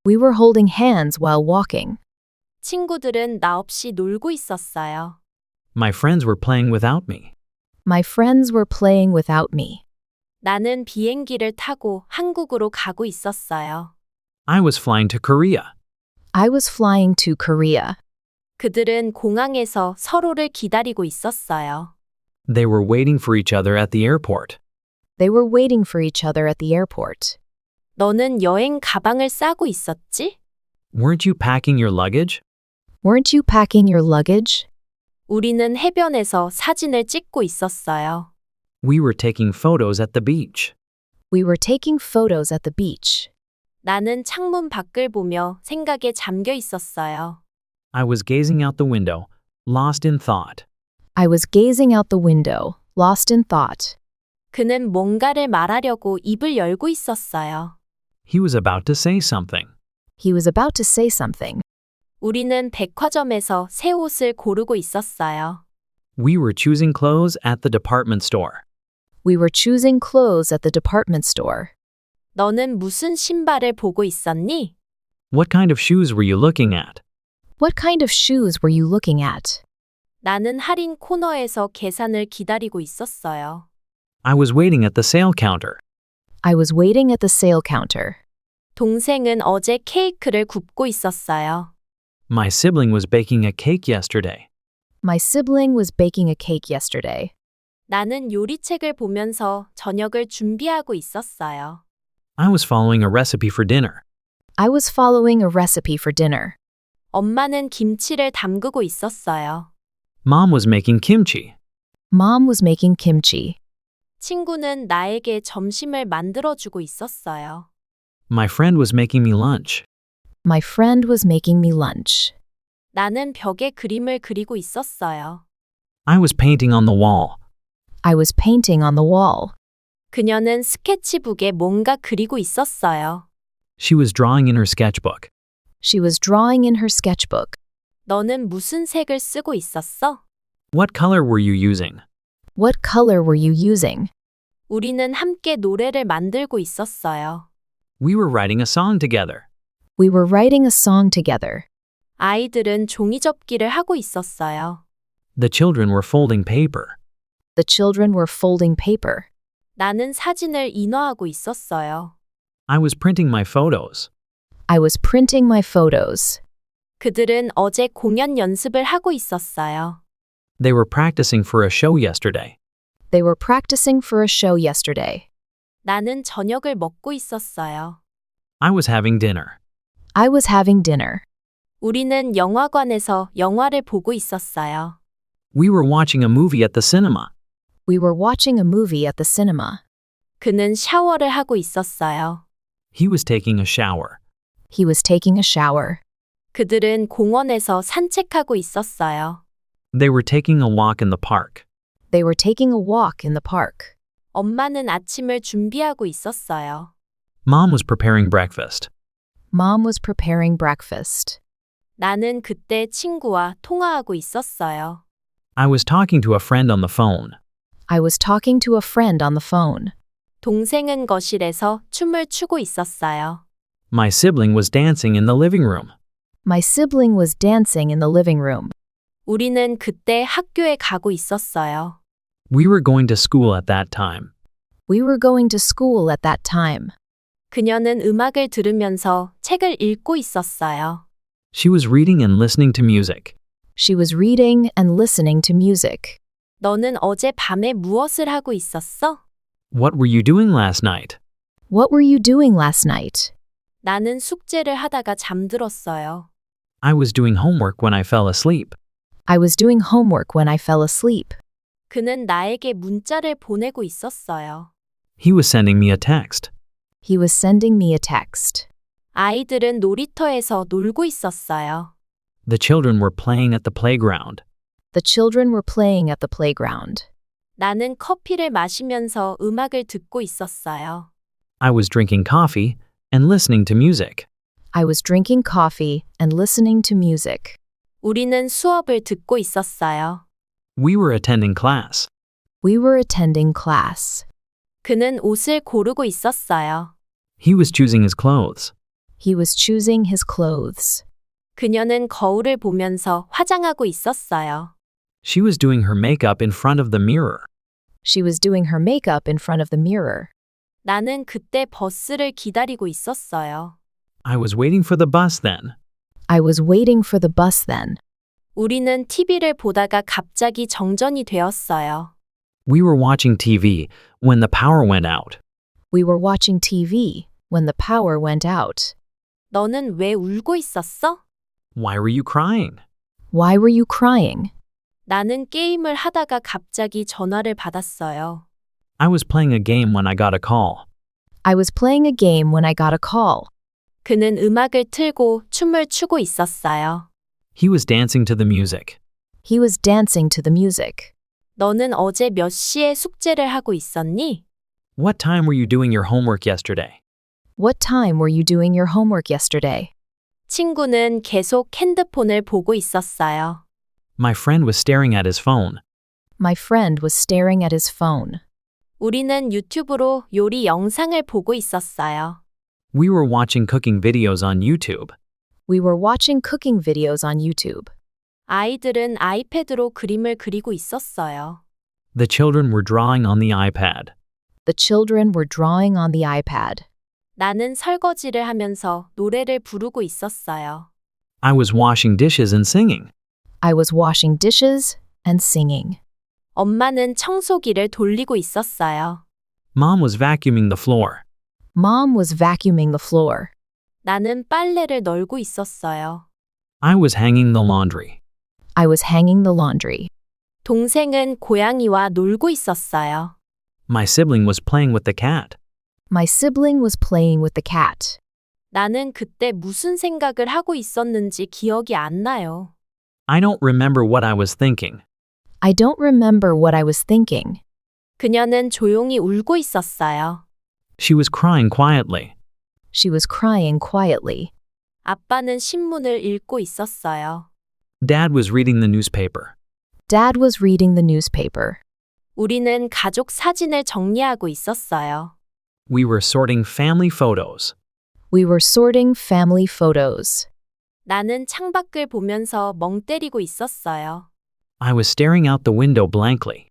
We were holding hands while walking. 친구들은 나 없이 놀고 있었어요. My friends were playing without me. My friends were playing without me. 나는 비행기를 타고 한국으로 가고 있었어요. I was flying to Korea. I was flying to Korea. 그들은 공항에서 서로를 기다리고 있었어요. They were waiting for each other at the airport. They were waiting for each other at the airport. 너는 여행 가방을 싸고 있었지? Weren't you packing your luggage? Weren't you packing your luggage? 우리는 해변에서 사진을 찍고 있었어요. We were taking photos at the beach. We were taking photos at the beach. 나는 창문 밖을 보며 생각에 잠겨 있었어요. I was gazing out the window, lost in thought. I was gazing out the window, lost in thought. 그는 뭔가를 말하려고 입을 열고 있었어요. He was about to say something. He was about to say something. 우리는 백화점에서 새 옷을 고르고 있었어요. We were choosing clothes at the department store. We were choosing clothes at the department store. 너는 무슨 신발을 보고 있었니? What kind of shoes were you looking at? What kind of shoes were you looking at? 나는 할인 코너에서 계산을 기다리고 있었어요. I was waiting at the sale counter. I was waiting at the sale counter. 동생은 어제 케이크를 굽고 있었어요. My sibling was baking a cake yesterday. My sibling was baking a cake yesterday. 나는 요리책을 보면서 저녁을 준비하고 있었어요. I was following a recipe for dinner. I was following a recipe for dinner. 엄마는 김치를 담그고 있었어요. Mom was making kimchi. Mom was making kimchi. 친구는 나에게 점심을 만들어주고 있었어요. My friend was making me lunch. My friend was making me lunch. 나는 벽에 그림을 그리고 있었어요. I was painting on the wall. I was painting on the wall. 그녀는 스케치북에 뭔가 그리고 있었어요. She was drawing in her sketchbook. She was drawing in her sketchbook. 너는 무슨 색을 쓰고 있었어? What color were you using? What color were you using? 우리는 함께 노래를 만들고 있었어요. We were writing a song together. We were writing a song together. 아이들은 종이접기를 하고 있었어요. The children were folding paper. The children were folding paper. 나는 사진을 인화하고 있었어요. I was printing my photos. I was printing my photos. 그들은 어제 공연 연습을 하고 있었어요. They were practicing for a show yesterday. They were practicing for a show yesterday. 나는 저녁을 먹고 있었어요. I was having dinner. I was having dinner. 우리는 영화관에서 영화를 보고 있었어요. We were watching a movie at the cinema. We were watching a movie at the cinema. 그는 샤워를 하고 있었어요. He was taking a shower. He was taking a shower. 그들은 공원에서 산책하고 있었어요. They were taking a walk in the park. They were taking a walk in the park. 엄마는 아침을 준비하고 있었어요. Mom was preparing breakfast. Mom was preparing breakfast. 나는 그때 친구와 통화하고 있었어요. I was talking to a friend on the phone. I was talking to a friend on the phone. 동생은 거실에서 춤을 추고 있었어요. My sibling was dancing in the living room. My sibling was dancing in the living room. 우리는 그때 학교에 가고 있었어요. We were going to school at that time. We were going to school at that time. 그녀는 음악을 들으면서 책을 읽고 있었어요. She was reading and listening to music. She was reading and listening to music. 너는 어제 밤에 무엇을 하고 있었어? What were you doing last night? What were you doing last night? 나는 숙제를 하다가 잠들었어요. I was doing homework when I fell asleep. I was doing homework when I fell asleep. 그는 나에게 문자를 보내고 있었어요. He was sending me a text. He was sending me a text. 아이들은 놀이터에서 놀고 있었어요. The children were playing at the playground. The children were playing at the playground. 나는 커피를 마시면서 음악을 듣고 있었어요. I was drinking coffee and listening to music. I was drinking coffee and listening to music. 우리는 수업을 듣고 있었어요. We were attending class. We were attending class. 그는 옷을 고르고 있었어요. He was choosing his clothes. He was choosing his clothes. 그녀는 거울을 보면서 화장하고 있었어요. She was doing her makeup in front of the mirror. She was doing her makeup in front of the mirror. 나는 그때 버스를 기다리고 있었어요. I was waiting for the bus then. I was waiting for the bus then. 우리는 TV를 보다가 갑자기 정전이 되었어요. We were watching TV when the power went out. We were watching TV when the power went out. 너는 왜 울고 있었어? Why were you crying? Why were you crying? 나는 게임을 하다가 갑자기 전화를 받았어요. I was playing a game when I got a call. I was playing a game when I got a call. 그는 음악을 틀고 춤을 추고 있었어요. He was dancing to the music. He was dancing to the music. 너는 어제 몇 시에 숙제를 하고 있었니? What time were you doing your homework yesterday? What time were you doing your homework yesterday? 친구는 계속 핸드폰을 보고 있었어요. My friend was staring at his phone. My friend was staring at his phone. 우리는 유튜브로 요리 영상을 보고 있었어요. We were watching cooking videos on YouTube. We were watching cooking videos on YouTube. 아이들은 아이패드로 그림을 그리고 있었어요. The children were drawing on the iPad. The children were drawing on the iPad. 나는 설거지를 하면서 노래를 부르고 있었어요. I was washing dishes and singing. I was washing dishes and singing. 엄마는 청소기를 돌리고 있었어요. Mom was vacuuming the floor. Mom was vacuuming the floor. 나는 빨래를 널고 있었어요. I was hanging the laundry. I was hanging the laundry. 동생은 고양이와 놀고 있었어요. My sibling was playing with the cat. My sibling was playing with the cat. 나는 그때 무슨 생각을 하고 있었는지 기억이 안 나요. I don't remember what I was thinking. I don't remember what I was thinking. 그녀는 조용히 울고 있었어요. She was crying quietly. She was crying quietly. 아빠는 신문을 읽고 있었어요. Dad was reading the newspaper. Dad was reading the newspaper. 우리는 가족 사진을 정리하고 있었어요. We were sorting family photos. We were sorting family photos. 나는 창밖을 보면서 멍 때리고 있었어요. I was staring out the window blankly.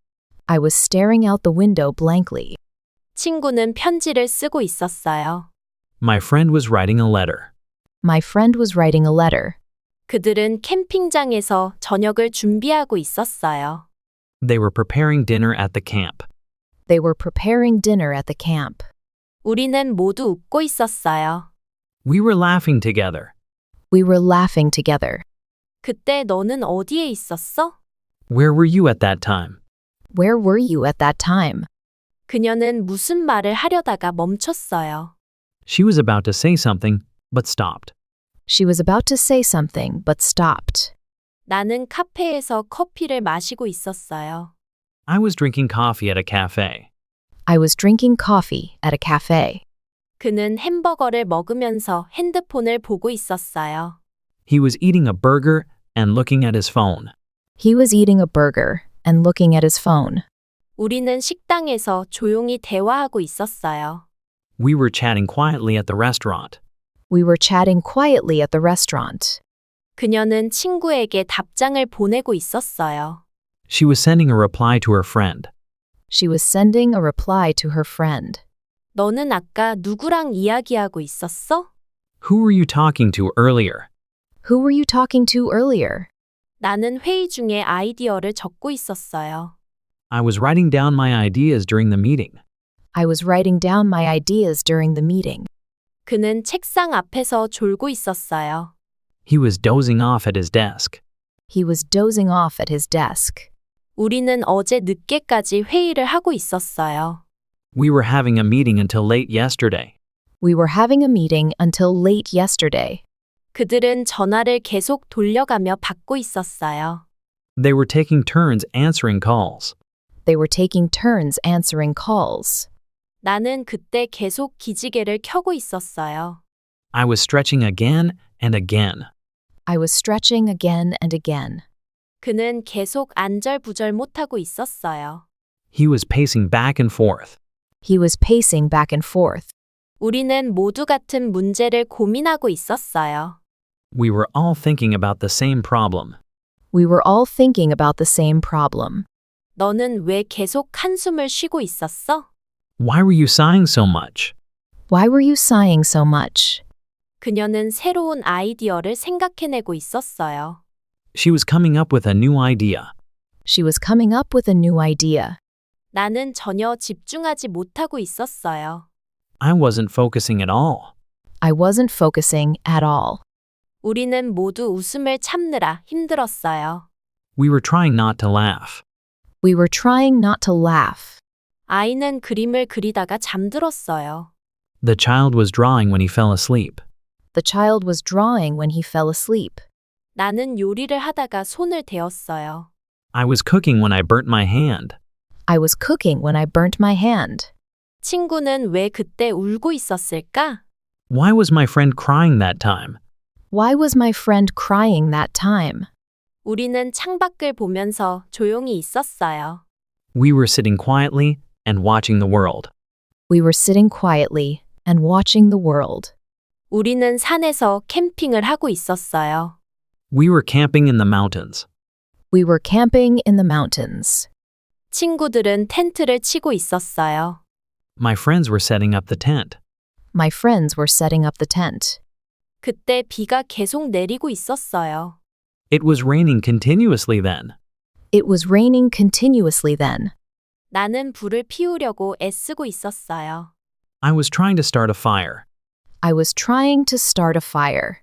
I was staring out the window blankly. 친구는 편지를 쓰고 있었어요. My friend was writing a letter. My friend was writing a letter. 그들은 캠핑장에서 저녁을 준비하고 있었어요. They were preparing dinner at the camp. They were preparing dinner at the camp. 우리는 모두 웃고 있었어요. We were laughing together. We were laughing together. 그때 너는 어디에 있었어? Where were you at that time? Where were you at that time? 그녀는 무슨 말을 하려다가 멈췄어요. She was about to say something, but stopped. She was about to say something but stopped. 나는 카페에서 커피를 마시고 있었어요. I was drinking coffee at a cafe. I was drinking coffee at a cafe. 그는 햄버거를 먹으면서 핸드폰을 보고 있었어요. He was eating a burger and looking at his phone. He was eating a burger and looking at his phone. 우리는 식당에서 조용히 대화하고 있었어요. We were chatting quietly at the restaurant. We were chatting quietly at the restaurant. 그녀는 친구에게 답장을 보내고 있었어요. She was sending a reply to her friend. She was sending a reply to her friend. 너는 아까 누구랑 이야기하고 있었어? Who were you talking to earlier? Who were you talking to earlier? 나는 회의 중에 아이디어를 적고 있었어요. I was writing down my ideas during the meeting. I was writing down my ideas during the meeting. 그는 책상 앞에서 졸고 있었어요. He was dozing off at his desk. He was dozing off at his desk. 우리는 어제 늦게까지 회의를 하고 있었어요. We were having a meeting until late yesterday. We were having a meeting until late yesterday. 그들은 전화를 계속 돌려가며 받고 있었어요. They were taking turns answering calls. They were taking turns answering calls. 나는 그때 계속 기지개를 켜고 있었어요. I was stretching again and again. I was stretching again and again. 그는 계속 안절부절 못하고 있었어요. He was pacing back and forth. He was pacing back and forth. 우리는 모두 같은 문제를 고민하고 있었어요. We were all thinking about the same problem. We were all thinking about the same problem. 너는 왜 계속 한숨을 쉬고 있었어? Why were you sighing so much? Why were you sighing so much? 그녀는 새로운 아이디어를 생각해내고 있었어요. She was coming up with a new idea. She was coming up with a new idea. 나는 전혀 집중하지 못하고 있었어요. I wasn't focusing at all. I wasn't focusing at all. 우리는 모두 웃음을 참느라 힘들었어요. We were trying not to laugh. We were trying not to laugh. 아이는 그림을 그리다가 잠들었어요. The child was drawing when he fell asleep. The child was drawing when he fell asleep. 나는 요리를 하다가 손을 대었어요. I was cooking when I burnt my hand. I was cooking when I burnt my hand. 친구는 왜 그때 울고 있었을까? Why was my friend crying that time? Why was my friend crying that time? 우리는 창밖을 보면서 조용히 있었어요. We were sitting quietly and watching the world. We were sitting quietly and watching the world. 우리는 산에서 캠핑을 하고 있었어요. We were camping in the mountains. We were camping in the mountains. 친구들은 텐트를 치고 있었어요. My friends were setting up the tent. My friends were setting up the tent. 그때 비가 계속 내리고 있었어요. It was raining continuously then. It was raining continuously then. 나는 불을 피우려고 애쓰고 있었어요. I was trying to start a fire. I was trying to start a fire.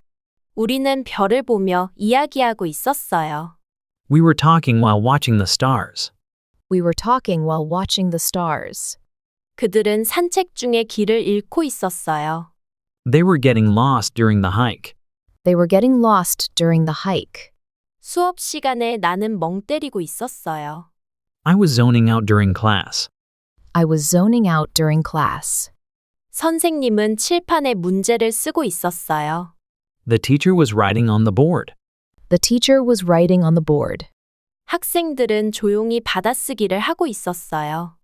우리는 별을 보며 이야기하고 있었어요. We were talking while watching the stars. We were talking while watching the stars. 그들은 산책 중에 길을 잃고 있었어요. They were getting lost during the hike. They were getting lost during the hike. 수업 시간에 나는 멍 때리고 있었어요. I was zoning out during class. I was zoning out during class. 선생님은 칠판에 문제를 쓰고 있었어요. The teacher was writing on the board. The teacher was writing on the board. 학생들은 조용히 받아쓰기를 하고 있었어요.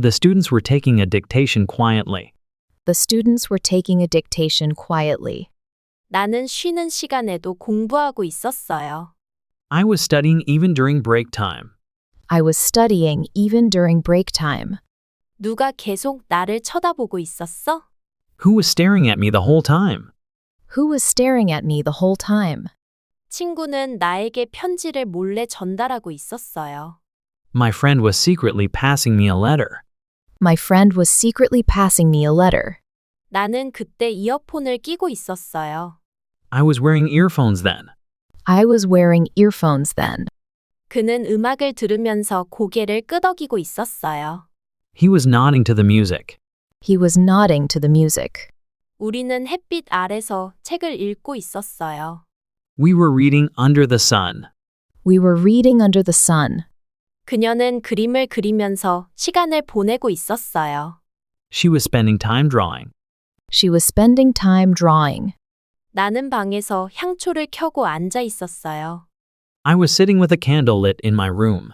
The students were taking a dictation quietly. The students were taking a dictation quietly. 나는 쉬는 시간에도 공부하고 있었어요. I was studying even during break time. I was studying even during break time. 누가 계속 나를 쳐다보고 있었어? Who was staring at me the whole time? Who was staring at me the whole time? 친구는 나에게 편지를 몰래 전달하고 있었어요. My friend was secretly passing me a letter. My friend was secretly passing me a letter. 나는 그때 이어폰을 끼고 있었어요. I was wearing earphones then. I was wearing earphones then. 그는 음악을 들으면서 고개를 끄덕이고 있었어요. He was nodding to the music. He was nodding to the music. 우리는 햇빛 아래서 책을 읽고 있었어요. We were reading under the sun. We were reading under the sun. 그녀는 그림을 그리면서 시간을 보내고 있었어요. She was spending time drawing. She was spending time drawing. 나는 방에서 향초를 켜고 앉아 있었어요. I was sitting with a candle lit in my room.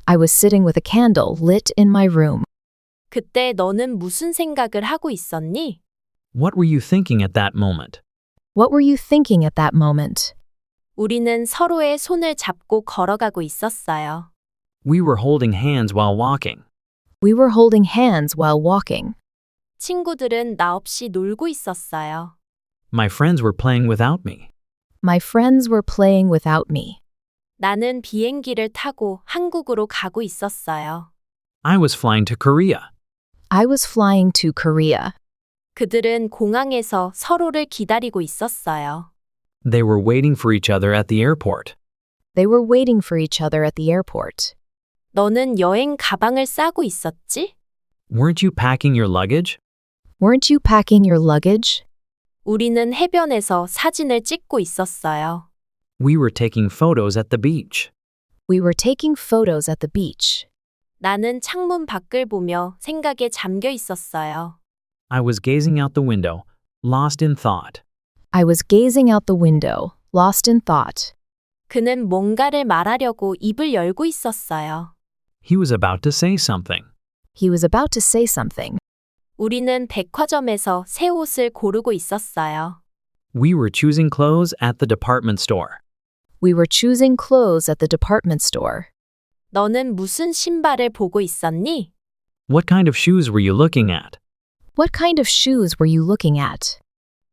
I was sitting with a candle lit in my room. 그때 너는 무슨 생각을 하고 있었니? What were you thinking at that moment? What were you thinking at that moment? 우리는 서로의 손을 잡고 걸어가고 있었어요. We were holding hands while walking. We were holding hands while walking. 친구들은 나 없이 놀고 있었어요. My friends were playing without me. My friends were playing without me. 나는 비행기를 타고 한국으로 가고 있었어요. I was flying to Korea. I was flying to Korea. 그들은 공항에서 서로를 기다리고 있었어요. They were waiting for each other at the airport. They were waiting for each other at the airport. 너는 여행 가방을 싸고 있었지? Weren't you packing your luggage? Weren't you packing your luggage? 우리는 해변에서 사진을 찍고 있었어요. We were taking photos at the beach. We were taking photos at the beach. 나는 창문 밖을 보며 생각에 잠겨 있었어요. I was gazing out the window, lost in thought. I was gazing out the window, lost in thought. 그는 뭔가를 말하려고 입을 열고 있었어요. He was about to say something. He was about to say something. 우리는 백화점에서 새 옷을 고르고 있었어요. We were choosing clothes at the department store. We were choosing clothes at the department store. 너는 무슨 신발을 보고 있었니? What kind of shoes were you looking at? What kind of shoes were you looking at?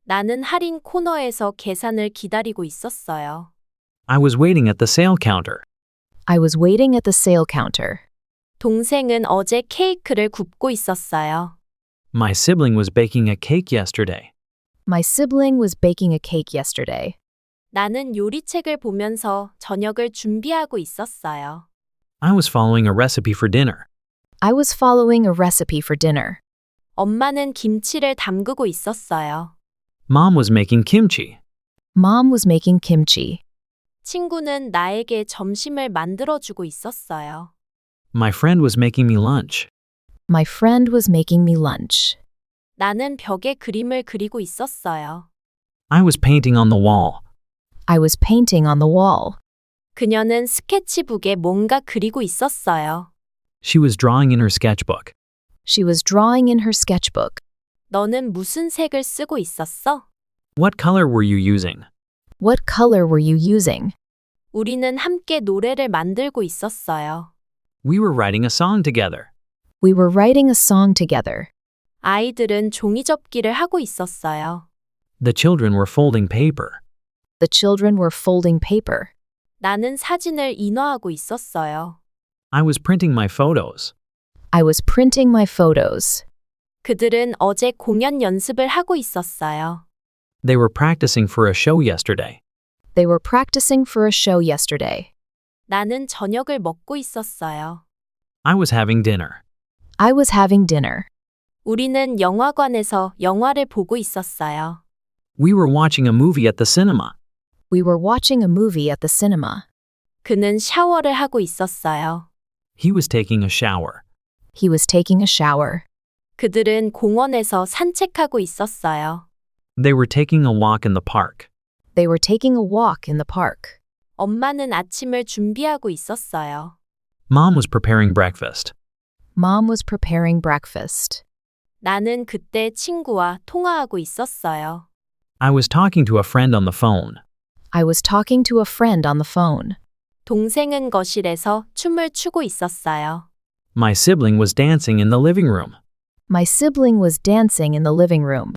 나는 할인 코너에서 계산을 기다리고 있었어요. I was waiting at the sale counter. I was waiting at the sale counter. 동생은 어제 케이크를 굽고 있었어요. My sibling was baking a cake yesterday. My sibling was baking a cake yesterday. 나는 요리책을 보면서 저녁을 준비하고 있었어요. I was following a recipe for dinner. I was following a recipe for dinner. 엄마는 김치를 담그고 있었어요. Mom was making kimchi. Mom was making kimchi. 친구는 나에게 점심을 만들어주고 있었어요. My friend was making me lunch. My friend was making me lunch. 나는 벽에 그림을 그리고 있었어요. I was painting on the wall. I was painting on the wall. 그녀는 스케치북에 뭔가 그리고 있었어요. She was drawing in her sketchbook. She was drawing in her sketchbook. 너는 무슨 색을 쓰고 있었어? What color were you using? What color were you using? 우리는 함께 노래를 만들고 있었어요. We were writing a song together. We were writing a song together. 아이들은 종이접기를 하고 있었어요. The children were folding paper. The children were folding paper. 나는 사진을 인화하고 있었어요. I was printing my photos. I was printing my photos. 그들은 어제 공연 연습을 하고 있었어요. They were practicing for a show yesterday. They were practicing for a show yesterday. 나는 저녁을 먹고 있었어요. I was having dinner. I was having dinner. 우리는 영화관에서 영화를 보고 있었어요. We were watching a movie at the cinema. We were watching a movie at the cinema. 그는 샤워를 하고 있었어요. He was taking a shower. He was taking a shower. 그들은 공원에서 산책하고 있었어요. They were taking a walk in the park. They were taking a walk in the park. 엄마는 아침을 준비하고 있었어요. Mom was preparing breakfast. Mom was preparing breakfast. 나는 그때 친구와 통화하고 있었어요. I was talking to a friend on the phone. I was talking to a friend on the phone. 동생은 거실에서 춤을 추고 있었어요. My sibling was dancing in the living room. My sibling was dancing in the living room.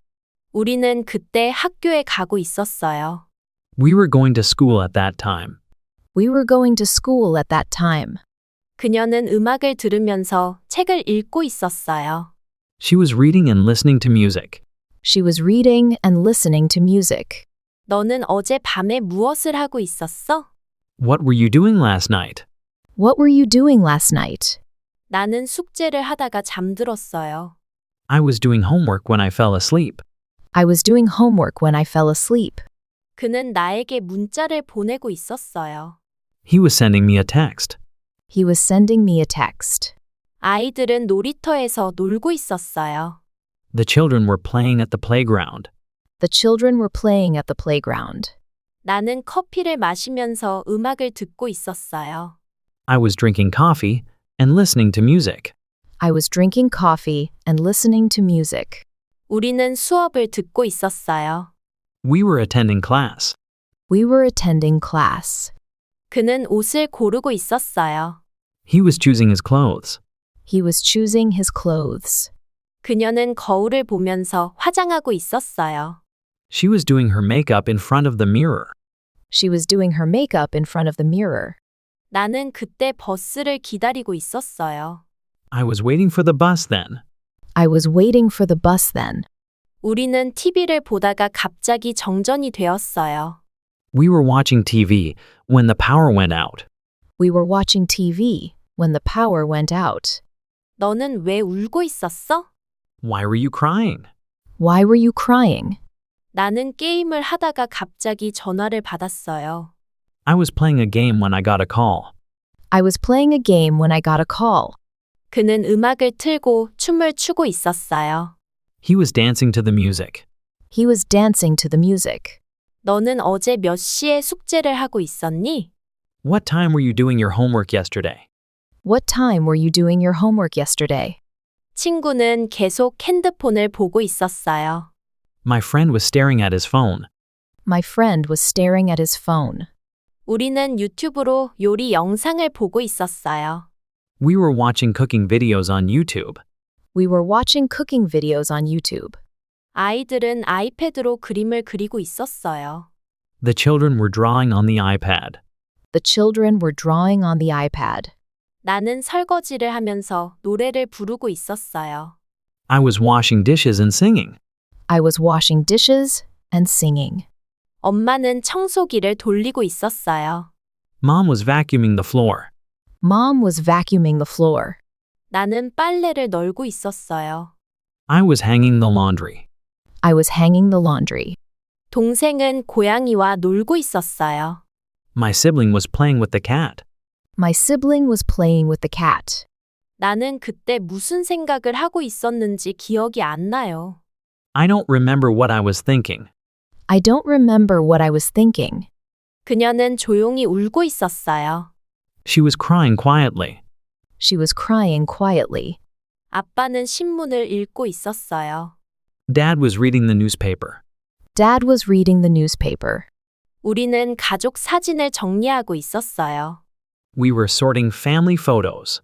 우리는 그때 학교에 가고 있었어요. We were going to school at that time. We were going to school at that time. 그녀는 음악을 들으면서 책을 읽고 있었어요. She was reading and listening to music. She was reading and listening to music. 너는 어제 밤에 무엇을 하고 있었어? What were you doing last night? What were you doing last night? 나는 숙제를 하다가 잠들었어요. I was doing homework when I fell asleep. I was doing homework when I fell asleep. 그는 나에게 문자를 보내고 있었어요. He was sending me a text. He was sending me a text. 아이들은 놀이터에서 놀고 있었어요. The children were playing at the playground. The children were playing at the playground. 나는 커피를 마시면서 음악을 듣고 있었어요. I was drinking coffee and listening to music. I was drinking coffee and listening to music. 우리는 수업을 듣고 있었어요. We were attending class. We were attending class. 그는 옷을 고르고 있었어요. He was choosing his clothes. He was choosing his clothes. 그녀는 거울을 보면서 화장하고 있었어요. She was doing her makeup in front of the mirror. She was doing her makeup in front of the mirror. 나는 그때 버스를 기다리고 있었어요. I was waiting for the bus then. I was waiting for the bus then. 우리는 TV를 보다가 갑자기 정전이 되었어요. We were watching TV when the power went out. We were watching TV when the power went out. 너는 왜 울고 있었어? Why were you crying? Why were you crying? 나는 게임을 하다가 갑자기 전화를 받았어요. I was playing a game when I got a call. I was playing a game when I got a call. 그는 음악을 틀고 춤을 추고 있었어요. He was dancing to the music. He was dancing to the music. 너는 어제 몇 시에 숙제를 하고 있었니? What time were you doing your homework yesterday? What time were you doing your homework yesterday? 친구는 계속 핸드폰을 보고 있었어요. My friend was staring at his phone. My friend was staring at his phone. 우리는 유튜브로 요리 영상을 보고 있었어요. We were watching cooking videos on YouTube. We were watching cooking videos on YouTube. 아이들은 아이패드로 그림을 그리고 있었어요. The children were drawing on the iPad. The children were drawing on the iPad. 나는 설거지를 하면서 노래를 부르고 있었어요. I was washing dishes and singing. I was washing dishes and singing. 엄마는 청소기를 돌리고 있었어요. Mom was vacuuming the floor. Mom was vacuuming the floor. 나는 빨래를 널고 있었어요. I was hanging the laundry. I was hanging the laundry. 동생은 고양이와 놀고 있었어요. My sibling was playing with the cat. My sibling was playing with the cat. 나는 그때 무슨 생각을 하고 있었는지 기억이 안 나요. I don't remember what I was thinking. I don't remember what I was thinking. 그녀는 조용히 울고 있었어요. She was crying quietly. She was crying quietly. 아빠는 신문을 읽고 있었어요. Dad was reading the newspaper. Dad was reading the newspaper. 우리는 가족 사진을 정리하고 있었어요. We were sorting family photos.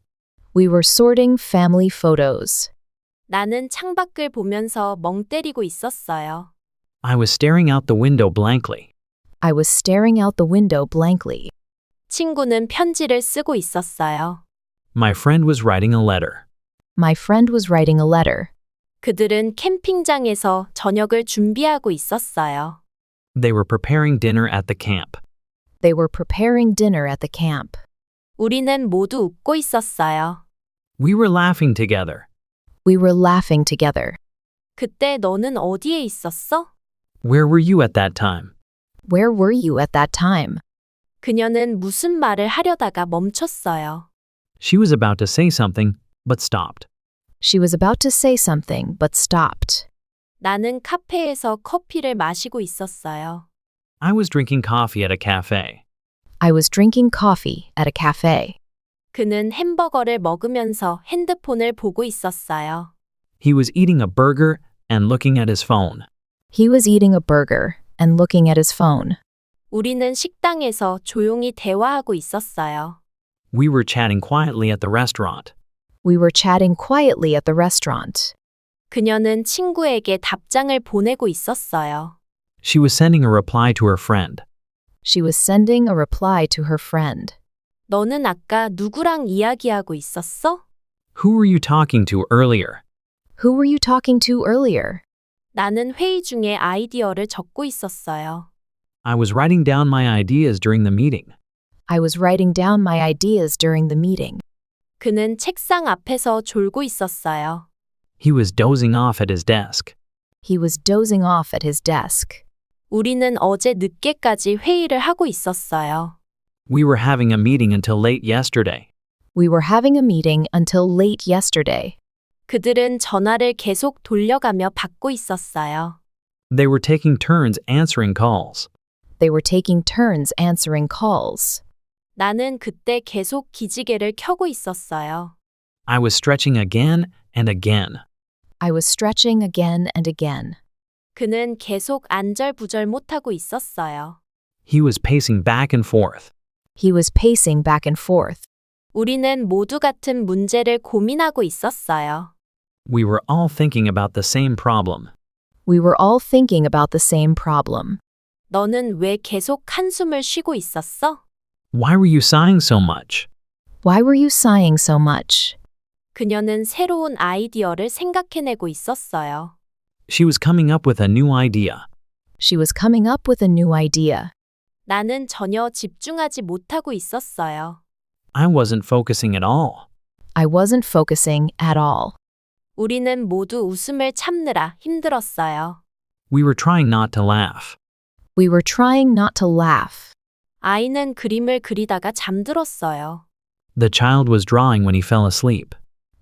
We were sorting family photos. 나는 창밖을 보면서 멍 때리고 있었어요. I was staring out the window blankly. I was staring out the window blankly. 친구는 편지를 쓰고 있었어요. My friend was writing a letter. My friend was writing a letter. 그들은 캠핑장에서 저녁을 준비하고 있었어요. They were preparing dinner at the camp. They were preparing dinner at the camp. 우리는 모두 웃고 있었어요. We were laughing together. We were laughing together. 그때 너는 어디에 있었어? Where were you at that time? Where were you at that time? 그녀는 무슨 말을 하려다가 멈췄어요. She was about to say something, but stopped. She was about to say something but stopped. 나는 카페에서 커피를 마시고 있었어요. I was drinking coffee at a cafe. I was drinking coffee at a cafe. 그는 햄버거를 먹으면서 핸드폰을 보고 있었어요. He was eating a burger and looking at his phone. He was eating a burger and looking at his phone. 우리는 식당에서 조용히 대화하고 있었어요. We were chatting quietly at the restaurant. We were chatting quietly at the restaurant. 그녀는 친구에게 답장을 보내고 있었어요. She was sending a reply to her friend. She was sending a reply to her friend. 너는 아까 누구랑 이야기하고 있었어? Who were you talking to earlier? Who were you talking to earlier? 나는 회의 중에 아이디어를 적고 있었어요. I was writing down my ideas during the meeting. I was writing down my ideas during the meeting. 그는 책상 앞에서 졸고 있었어요. He was dozing off at his desk. He was dozing off at his desk. 우리는 어제 늦게까지 회의를 하고 있었어요. We were having a meeting until late yesterday. We were having a meeting until late yesterday. 그들은 전화를 계속 돌려가며 받고 있었어요. They were taking turns answering calls. They were taking turns answering calls. 나는 그때 계속 기지개를 켜고 있었어요. I was stretching again and again. I was stretching again and again. 그는 계속 안절부절 못하고 있었어요. He was pacing back and forth. He was pacing back and forth. 우리는 모두 같은 문제를 고민하고 있었어요. We were all thinking about the same problem. We were all thinking about the same problem. 너는 왜 계속 한숨을 쉬고 있었어? Why were you sighing so much? Why were you sighing so much? 그녀는 새로운 아이디어를 생각해내고 있었어요. She was coming up with a new idea. She was coming up with a new idea. 나는 전혀 집중하지 못하고 있었어요. I wasn't focusing at all. I wasn't focusing at all. 우리는 모두 웃음을 참느라 힘들었어요. We were trying not to laugh. We were trying not to laugh. 아이는 그림을 그리다가 잠들었어요. The child was drawing when he fell asleep.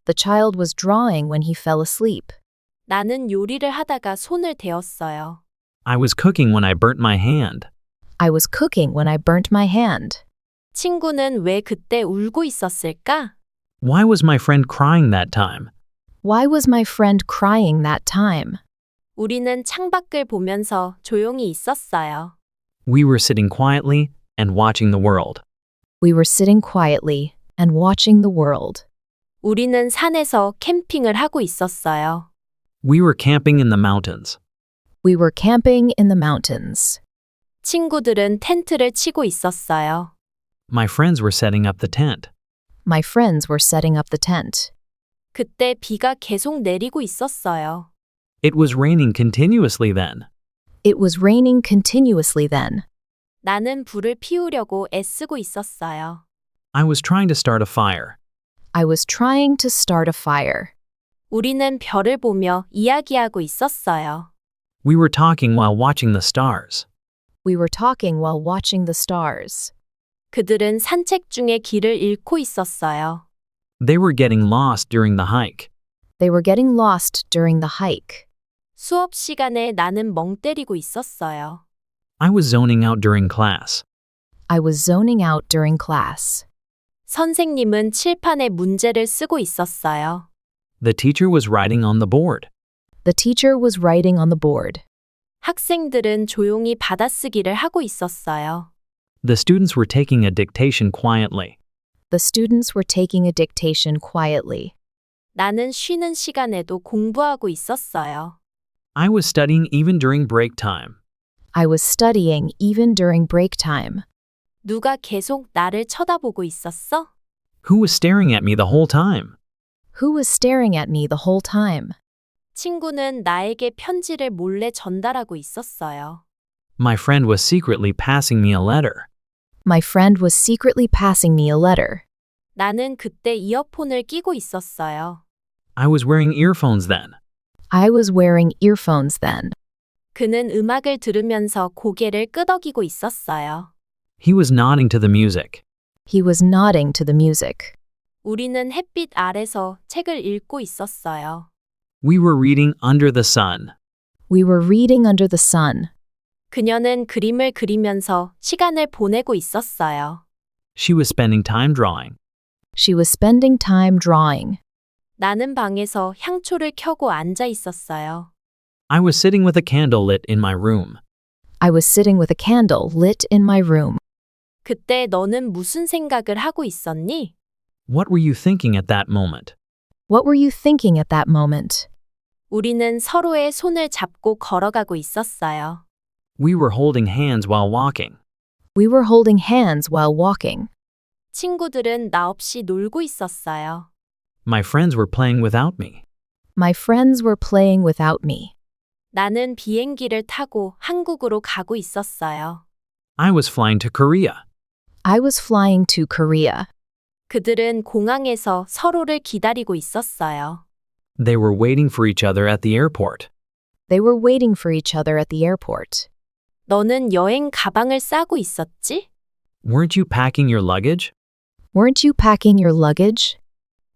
The child was drawing when he fell asleep. 나는 요리를 하다가 손을 대었어요. I was cooking when I burnt my hand. I was cooking when I burnt my hand. 친구는 왜 그때 울고 있었을까? Why was my friend crying that time? Why was my friend crying that time? 우리는 창밖을 보면서 조용히 있었어요. We were sitting quietly and watching the world. We were sitting quietly and watching the world. 우리는 산에서 캠핑을 하고 있었어요. We were camping in the mountains. We were camping in the mountains. 친구들은 텐트를 치고 있었어요. My friends were setting up the tent. My friends were setting up the tent. 그때 비가 계속 내리고 있었어요. It was raining continuously then. It was raining continuously then. 나는 불을 피우려고 애쓰고 있었어요. I was trying to start a fire. I was trying to start a fire. 우리는 별을 보며 이야기하고 있었어요. We were talking while watching the stars. We were talking while watching the stars. 그들은 산책 중에 길을 잃고 있었어요. They were getting lost during the hike. They were getting lost during the hike. 수업 시간에 나는 멍 때리고 있었어요. I was zoning out during class. I was zoning out during class. 선생님은 칠판에 문제를 쓰고 있었어요. The teacher was writing on the board. The teacher was writing on the board. 학생들은 조용히 받아쓰기를 하고 있었어요. The students were taking a dictation quietly. The students were taking a dictation quietly. 나는 쉬는 시간에도 공부하고 있었어요. I was studying even during break time. I was studying even during break time. 누가 계속 나를 쳐다보고 있었어? Who was staring at me the whole time? Who was staring at me the whole time? 친구는 나에게 편지를 몰래 전달하고 있었어요. My friend was secretly passing me a letter. My friend was secretly passing me a letter. 나는 그때 이어폰을 끼고 있었어요. I was wearing earphones then. I was wearing earphones then. 그는 음악을 들으면서 고개를 끄덕이고 있었어요. He was nodding to the music. He was nodding to the music. 우리는 햇빛 아래서 책을 읽고 있었어요. We were reading Under the Sun. We were reading under the sun. 그녀는 그림을 그리면서 시간을 보내고 있었어요. She was spending time drawing. She was spending time drawing. 나는 방에서 향초를 켜고 앉아 있었어요. I was sitting with a candle lit in my room. I was sitting with a candle lit in my room. 그때 너는 무슨 생각을 하고 있었니? What were you thinking at that moment? What were you thinking at that moment? 우리는 서로의 손을 잡고 걸어가고 있었어요. We were holding hands while walking. We were holding hands while walking. 친구들은 나 없이 놀고 있었어요. My friends were playing without me. My friends were playing without me. 나는 비행기를 타고 한국으로 가고 있었어요. I was flying to Korea. I was flying to Korea. 그들은 공항에서 서로를 기다리고 있었어요. They were waiting for each other at the airport. They were waiting for each other at the airport. 너는 여행 가방을 싸고 있었지? Weren't you packing your luggage? Weren't you packing your luggage?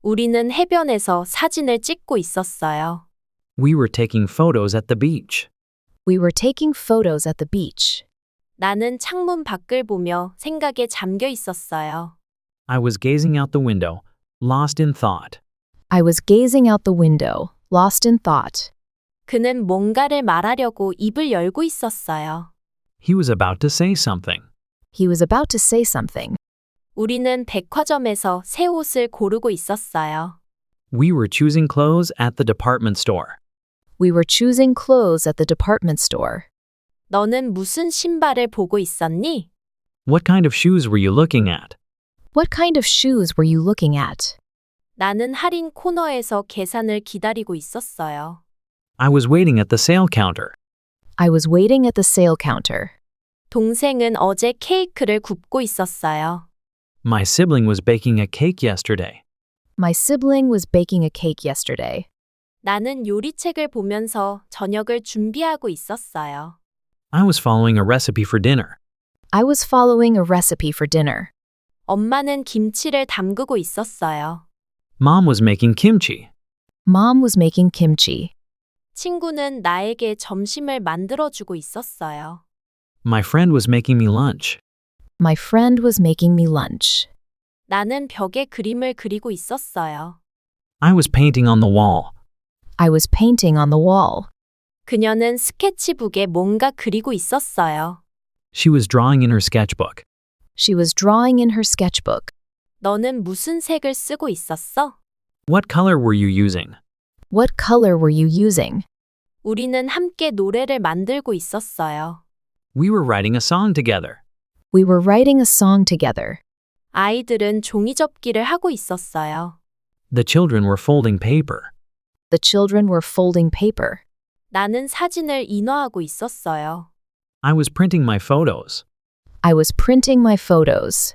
우리는 해변에서 사진을 찍고 있었어요. We were taking photos at the beach. We were taking photos at the beach. 나는 창문 밖을 보며 생각에 잠겨 있었어요. I was gazing out the window, lost in thought. I was gazing out the window, lost in thought. 그는 뭔가를 말하려고 입을 열고 있었어요. He was about to say something. He was about to say something. 우리는 백화점에서 새 옷을 고르고 있었어요. We were choosing clothes at the department store. We were choosing clothes at the department store. 너는 무슨 신발을 보고 있었니? What kind of shoes were you looking at? What kind of shoes were you looking at? 나는 할인 코너에서 계산을 기다리고 있었어요. I was waiting at the sale counter. I was waiting at the sale counter. 동생은 어제 케이크를 굽고 있었어요. My sibling was baking a cake yesterday. My sibling was baking a cake yesterday. 나는 요리책을 보면서 저녁을 준비하고 있었어요. I was following a recipe for dinner. I was following a recipe for dinner. 엄마는 김치를 담그고 있었어요. Mom was making kimchi. Mom was making kimchi. 친구는 나에게 점심을 만들어주고 있었어요. My friend was making me lunch. My friend was making me lunch. 나는 벽에 그림을 그리고 있었어요. I was painting on the wall. I was painting on the wall. 그녀는 스케치북에 뭔가 그리고 있었어요. She was drawing in her sketchbook. She was drawing in her sketchbook. 너는 무슨 색을 쓰고 있었어? What color were you using? What color were you using? 우리는 함께 노래를 만들고 있었어요. We were writing a song together. We were writing a song together. 아이들은 종이접기를 하고 있었어요. The children were folding paper. The children were folding paper. 나는 사진을 인화하고 있었어요. I was printing my photos. I was printing my photos.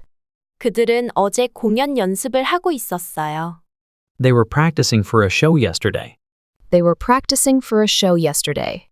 그들은 어제 공연 연습을 하고 있었어요. They were practicing for a show yesterday. They were practicing for a show yesterday.